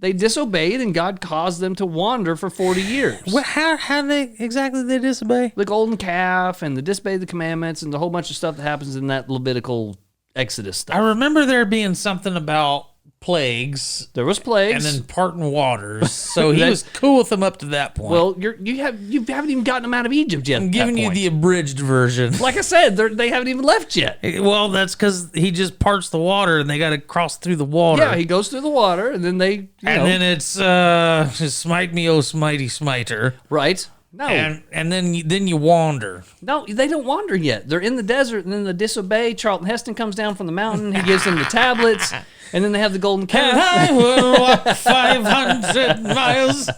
They disobeyed, and God caused them to wander for 40 years. Well, how they disobey? The golden calf and the disobey the commandments and the whole bunch of stuff that happens in that Levitical Exodus stuff. I remember there being something about plagues. There was plagues. And then parting waters. So he was cool with them up to that point. Well, you haven't even gotten them out of Egypt yet. I'm giving you the abridged version. Like I said, they haven't even left yet. Well, that's because he just parts the water and they got to cross through the water. Yeah, he goes through the water and then they, then it's smite me, oh smitey smiter. Right. No. And then you wander. No, they don't wander yet. They're in the desert and then they disobey. Charlton Heston comes down from the mountain. He gives them the tablets. And then they have the golden calf. And I will walk 500 miles.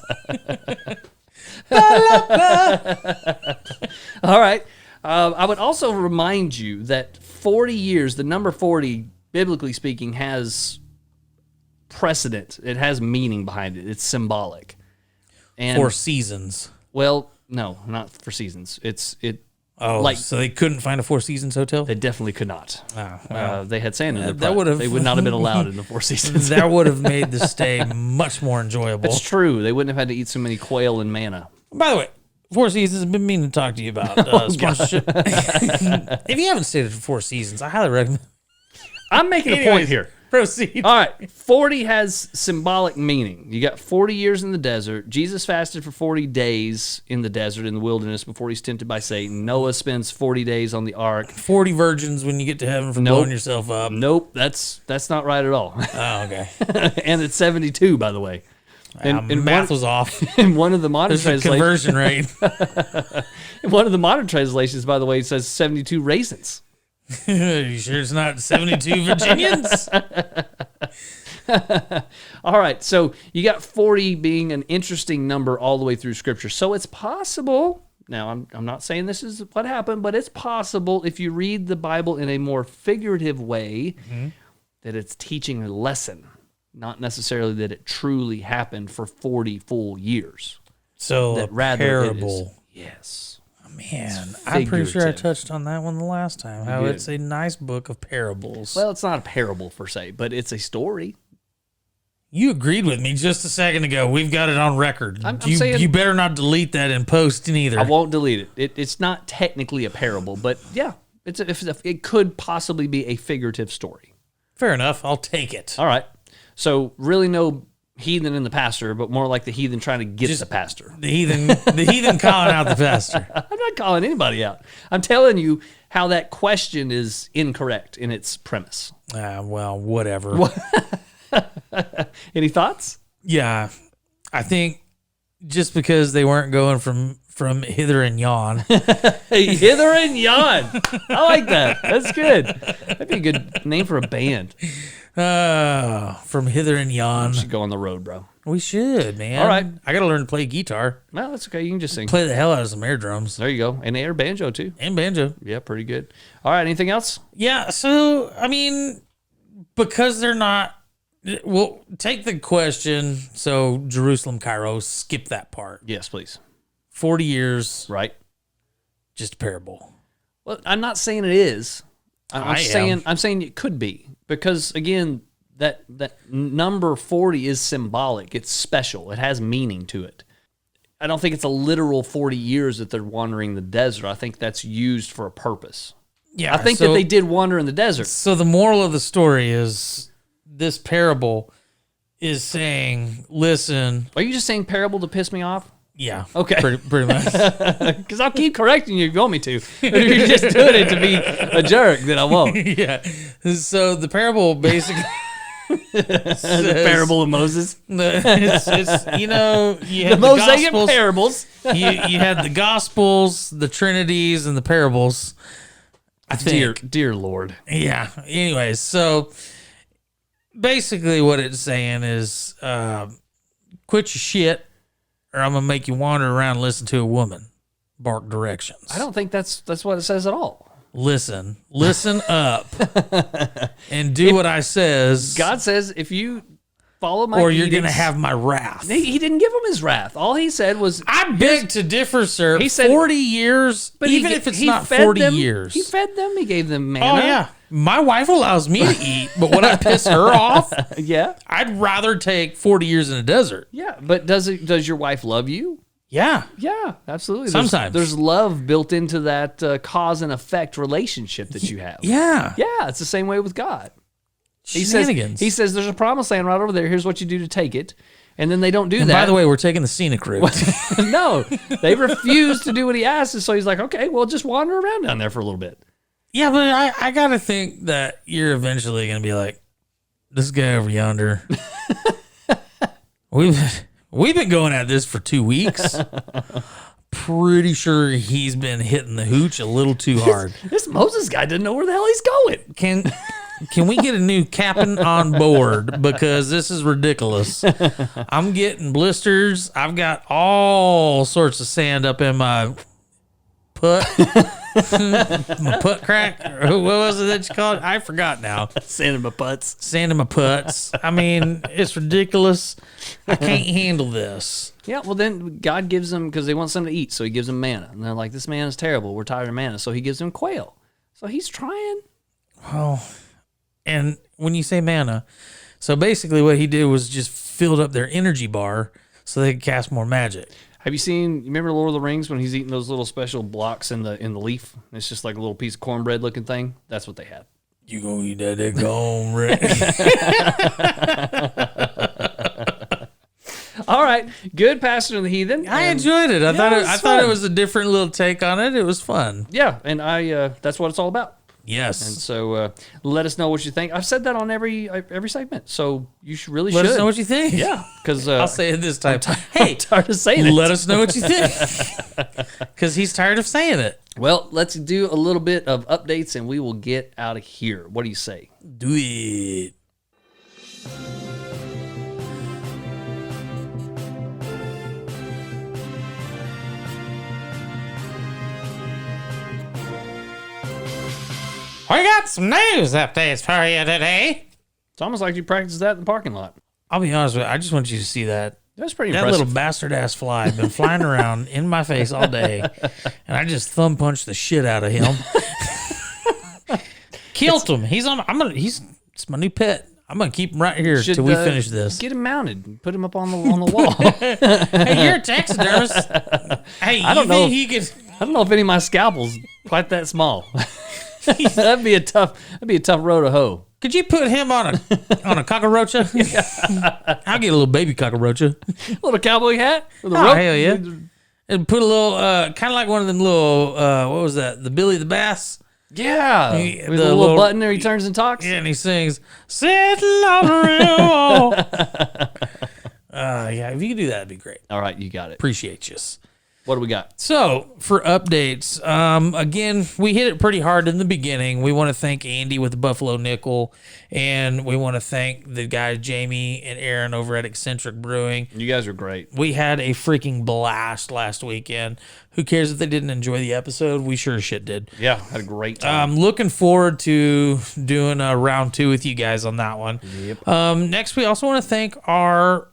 All right. I would also remind you that 40 years, the number 40, biblically speaking, has precedent. It has meaning behind it. It's symbolic. And For seasons. Well, no, not for seasons. Oh, so they couldn't find a Four Seasons hotel? They definitely could not. Wow. They had sand in their That product. would've- They would not have been allowed in the Four Seasons. That would have made the stay much more enjoyable. It's true. They wouldn't have had to eat so many quail and manna. By the way, Four Seasons, I've been meaning to talk to you about sponsorship. If you haven't stayed at Four Seasons, I highly recommend. I'm making a point Anyways, here. Proceed. All right, 40 has symbolic meaning. You got 40 years in the desert. Jesus fasted for 40 days in the desert, in the wilderness, before he's tempted by Satan. Noah spends 40 days on the ark. 40 virgins when you get to heaven for blowing yourself up. Nope, that's not right at all. Oh, okay. And it's 72, by the way. Math was off. In one of the modern There's a translations, conversion rate. in one of the modern translations, by the way, it says 72 raisins. You sure it's not 72 Virginians? All right, so you got 40 being an interesting number all the way through Scripture. So it's possible. Now, I'm not saying this is what happened, but it's possible if you read the Bible in a more figurative way that it's teaching a lesson, not necessarily that it truly happened for 40 full years. So That a rather parable. Yes. Man, I'm pretty sure I figurative. touched on that one the last time. How did. it's a nice book of parables. Well, it's not a parable per se, but it's a story. You agreed with me just a second ago. We've got it on record. I'm saying- you better not delete that in post neither. I won't delete it. It's not technically a parable, but yeah, it could possibly be a figurative story. Fair enough. I'll take it. All right. So really no heathen in the pastor, but more like the heathen trying to get the pastor. The heathen calling out the pastor. I'm not calling anybody out. I'm telling you how that question is incorrect in its premise. Well, whatever. Any thoughts? Yeah, I think just because they weren't going from hither and yon. Hey, hither and yon. I like that. That's good. That'd be a good name for a band. From hither and yon. We should go on the road, bro. We should, man. All right. I got to learn to play guitar. Well, that's okay. You can just sing. Play the hell out of some air drums. There you go. And air banjo, too. And banjo. Yeah, pretty good. All right, anything else? Yeah, so, I mean, because they're not... Well, take the question. So, Jerusalem, Cairo, skip that part. Yes, please. 40 years, Right. just a parable. Well, I'm not saying it is. I I'm saying it could be. Because, again, that number 40 is symbolic. It's special. It has meaning to it. I don't think it's a literal 40 years that they're wandering the desert. I think that's used for a purpose. Yeah, I think that they did wander in the desert. So the moral of the story is this parable is saying, listen. Are you just saying parable to piss me off? Yeah. Okay. Pretty much. Because I'll keep correcting you if you want me to. If you're just doing it to be a jerk, then I won't. Yeah. So the parable basically says, The parable of Moses. it's you know, you The had the Mosaic Gospels. parables. you had the Gospels, the Trinities, and the parables. I think. Dear Lord. Yeah. Anyways, so basically what it's saying is quit your shit or I'm going to make you wander around and listen to a woman bark directions. I don't think that's what it says at all. Listen up and do what I says. God says if you follow my or you're edicts, going to have my wrath. He didn't give him his wrath. All he said was, I beg to differ, sir. He said 40 years, but even if it's not 40 years. He fed them. He gave them manna. Oh, yeah. My wife allows me to eat, but when I piss her off, Yeah. I'd rather take 40 years in a desert. Yeah. But does your wife love you? Yeah. Yeah, absolutely. Sometimes. There's love built into that cause and effect relationship that you have. Yeah. Yeah, it's the same way with God. He Shenanigans. says there's a promised land right over there. Here's what you do to take it. And then they don't do And that. by the way, we're taking the scenic route. No, they refuse to do what he asks. And so he's like, okay, well, just wander around down there for a little bit. Yeah, but I got to think that you're eventually going to be like, this guy over yonder. We've been going at this for 2 weeks. Pretty sure he's been hitting the hooch a little too hard. This Moses guy doesn't know where the hell he's going. Can we get a new captain on board? Because this is ridiculous. I'm getting blisters. I've got all sorts of sand up in my put. My put crack. What was it that you called it? I forgot now. Sand in my putts. Sand in my putts. I mean, it's ridiculous. I can't handle this. Yeah, well, then God gives them, because they want something to eat, so he gives them manna. And they're like, this manna is terrible. We're tired of manna. So he gives them quail. So he's trying. Oh. And when you say manna, so basically what he did was just filled up their energy bar so they could cast more magic. Have you remember Lord of the Rings when he's eating those little special blocks in the leaf? It's just like a little piece of cornbread looking thing. That's what they had. You gonna eat that cornbread? All right, good, Pastor and the Heathen. I enjoyed it. I thought it was a different little take on it. It was fun. Yeah, and that's what it's all about. Yes. And so let us know what you think. I've said that on every segment, so you should really Let us know what you think. Yeah, because I'll say it this time. Hey, I'm tired of saying it. let us know what you think. Because he's tired of saying it. Well, let's do a little bit of updates, and we will get out of here. What do you say? Do it. We got some news updates for you today. It's almost like you practiced that in the parking lot. I'll be honest with you. I just want you to see that. That's pretty That impressive. little bastard ass fly been flying around in my face all day, and I just thumb punched the shit out of him. Killed him. It's my new pet. I'm gonna keep him right here till we finish this. Get him mounted and put him up on the wall. Hey, you're a taxidermist. Hey, I don't know he could. I don't know if any of my scalpels quite that small. That'd be a tough row to hoe. Could you put him on a cockroach? I'll get a little baby cockroach. A little cowboy hat with a Oh, rope. hell yeah. And put a little, kind of like one of them little, what was that? The Billy the Bass? Yeah. The With a little button there, he turns and talks. Yeah, and he sings, "Settle on the river." Yeah, if you could do that, it'd be great. All right, you got it. Appreciate you. What do we got? So, for updates, again, we hit it pretty hard in the beginning. We want to thank Andy with the Buffalo Nickel, and we want to thank the guys Jamie and Aaron over at Eccentric Brewing. You guys are great. We had a freaking blast last weekend. Who cares if they didn't enjoy the episode? We sure as shit did. Yeah, had a great time. I'm looking forward to doing a round 2 with you guys on that one. Yep. Next, we also want to thank our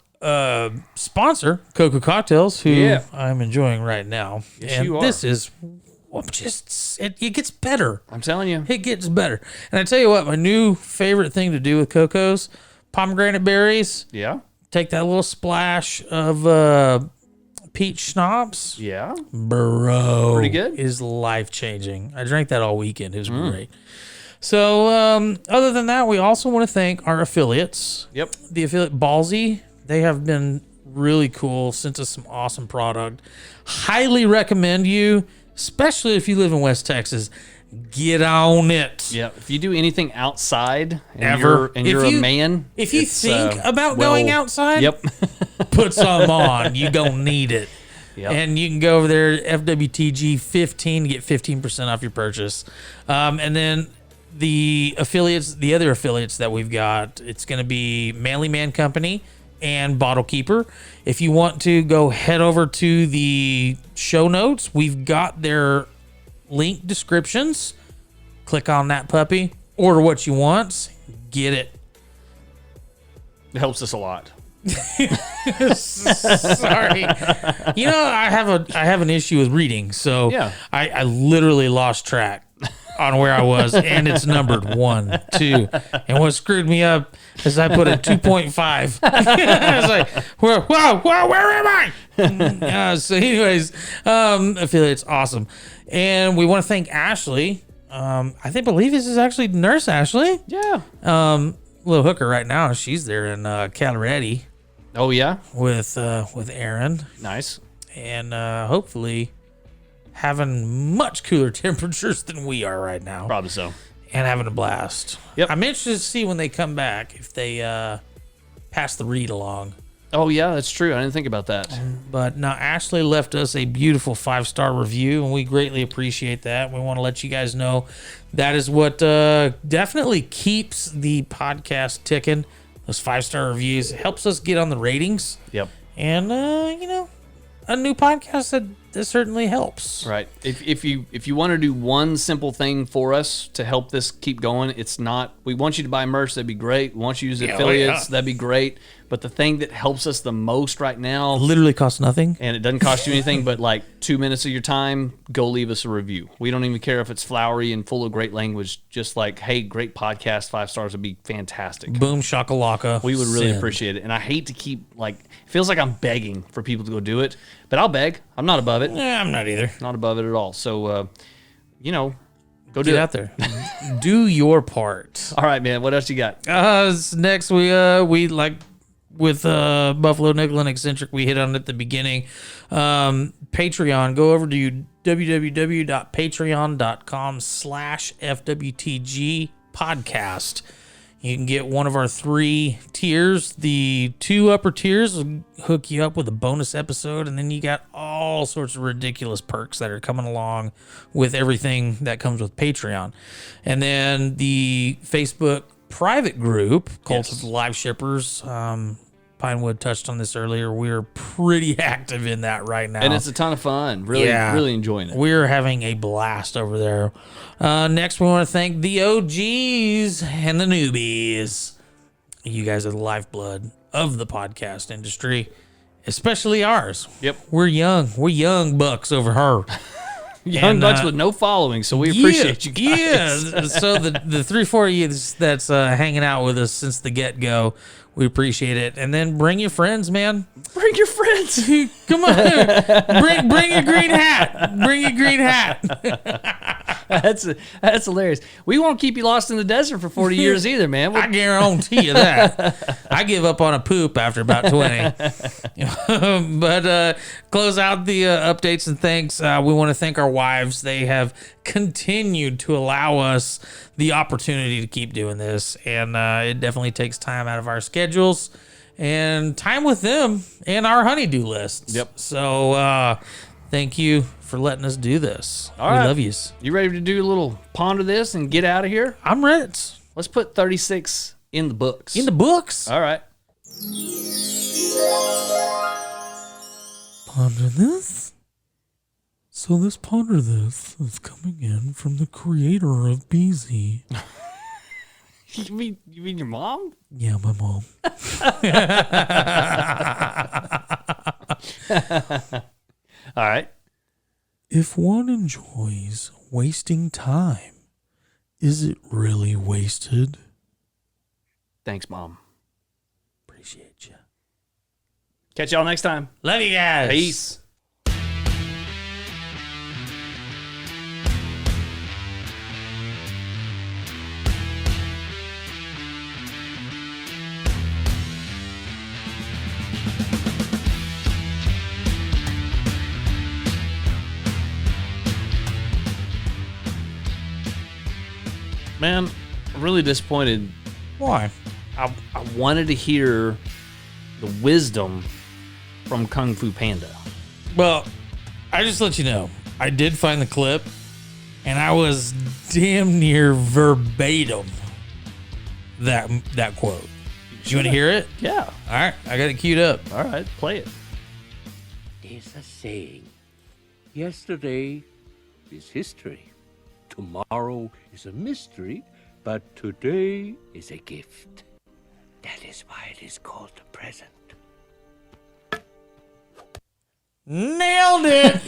sponsor, Cocoa Cocktails, who I'm enjoying right now. Yes, and you are. this is just it gets better. I'm telling you. It gets better. And I tell you what, my new favorite thing to do with Cocos, pomegranate berries. Yeah. Take that little splash of peach schnapps. Yeah. Bro. Pretty good. Is life-changing. I drank that all weekend. It was great. So, other than that, we also want to thank our affiliates. Yep. The affiliate Ballsy. They have been really cool, sent us some awesome product. Highly recommend you, especially if you live in West Texas, get on it. Yeah. If you do anything outside and Ever. you're a man. If you it's, think about going outside, Yep. put some on. You gonna need it. Yep. And you can go over there, FWTG15, to get 15% off your purchase. And then the other affiliates that we've got, it's going to be Manly Man Company and Bottle Keeper. If you want to go head over to the show notes, we've got their link descriptions. Click on that puppy, order what you want, get it. It helps us a lot. Sorry. I have an issue with reading, so Yeah. I literally lost track on where I was, and it's numbered 1, 2, and what screwed me up is I put a 2.5. I was like, where am I? So anyways, affiliates, awesome. And we want to thank Ashley. Believe this is actually Nurse Ashley. Yeah. Little hooker right now. She's there in Colorado Oh, yeah? with Aaron, Nice. and hopefully having much cooler temperatures than we are right now, Probably so. and having a blast. Yep. I'm interested to see when they come back if they pass the read along. Oh, yeah, that's true. I didn't think about that. But now Ashley left us a beautiful 5-star review, and we greatly appreciate that. We want to let you guys know that is what definitely keeps the podcast ticking. Those 5-star reviews. It helps us get on the ratings. Yep. And a new podcast that certainly helps. Right. If you want to do one simple thing for us to help this keep going, it's not. We want you to buy merch. That'd be great. We want you to use affiliates. That'd be great. But the thing that helps us the most right now, Literally costs nothing. and it doesn't cost you anything but like 2 minutes of your time, go leave us a review. We don't even care if it's flowery and full of great language. Just like, hey, great podcast, 5 stars would be fantastic. Boom shakalaka. We would really Send. appreciate it. And I hate to keep it feels like I'm begging for people to go do it, but I'll beg. I'm not above it. I'm not either. Not above it at all. So, go do Get it. out there. Do your part. All right, man. What else you got? Next, we like with Buffalo Nickel and Eccentric, we hit on it at the beginning. Patreon. Go over to www.patreon.com/FWTG podcast. You can get one of our 3 tiers. The 2 upper tiers will hook you up with a bonus episode, and then you got all sorts of ridiculous perks that are coming along with everything that comes with Patreon. And then the Facebook private group, Cult of the Live Shippers. Pinewood touched on this earlier. We're pretty active in that right now. And it's a ton of fun. Really enjoying it. We're having a blast over there. Next, we want to thank the OGs and the newbies. You guys are the lifeblood of the podcast industry, especially ours. Yep. We're young. We're young bucks over her. Young bucks with no following, so we appreciate you guys. Yeah. So the 3-4 of you that's hanging out with us since the get-go, we appreciate it. And then bring your friends, man. Bring your friends. Come on. Bring a green hat. Bring a green hat. That's hilarious. We won't keep you lost in the desert for 40 years either, man. I guarantee you that. I give up on a poop after about 20. But close out the updates and thanks. We want to thank our wives. They have continued to allow us the opportunity to keep doing this. And it definitely takes time out of our schedules and time with them and our honeydew lists. Yep. So thank you for letting us do this. All we right. love you. You ready to do a little ponder this and get out of here? I'm ready. Let's put 36 in the books. In the books. All right. Ponder this. So this ponder this is coming in from the creator of BZ. You mean your mom? Yeah, my mom. All right. If one enjoys wasting time, is it really wasted? Thanks, Mom. Appreciate you. Catch y'all next time. Love you guys. Peace. Man, I'm really disappointed. Why? I wanted to hear the wisdom from Kung Fu Panda. Well, I just let you know, I did find the clip, and I was damn near verbatim that quote. You want to hear it? Yeah. All right, I got it queued up. All right, play it. There's a saying, yesterday is history, tomorrow is a mystery, but today is a gift. That is why it is called the present. Nailed it.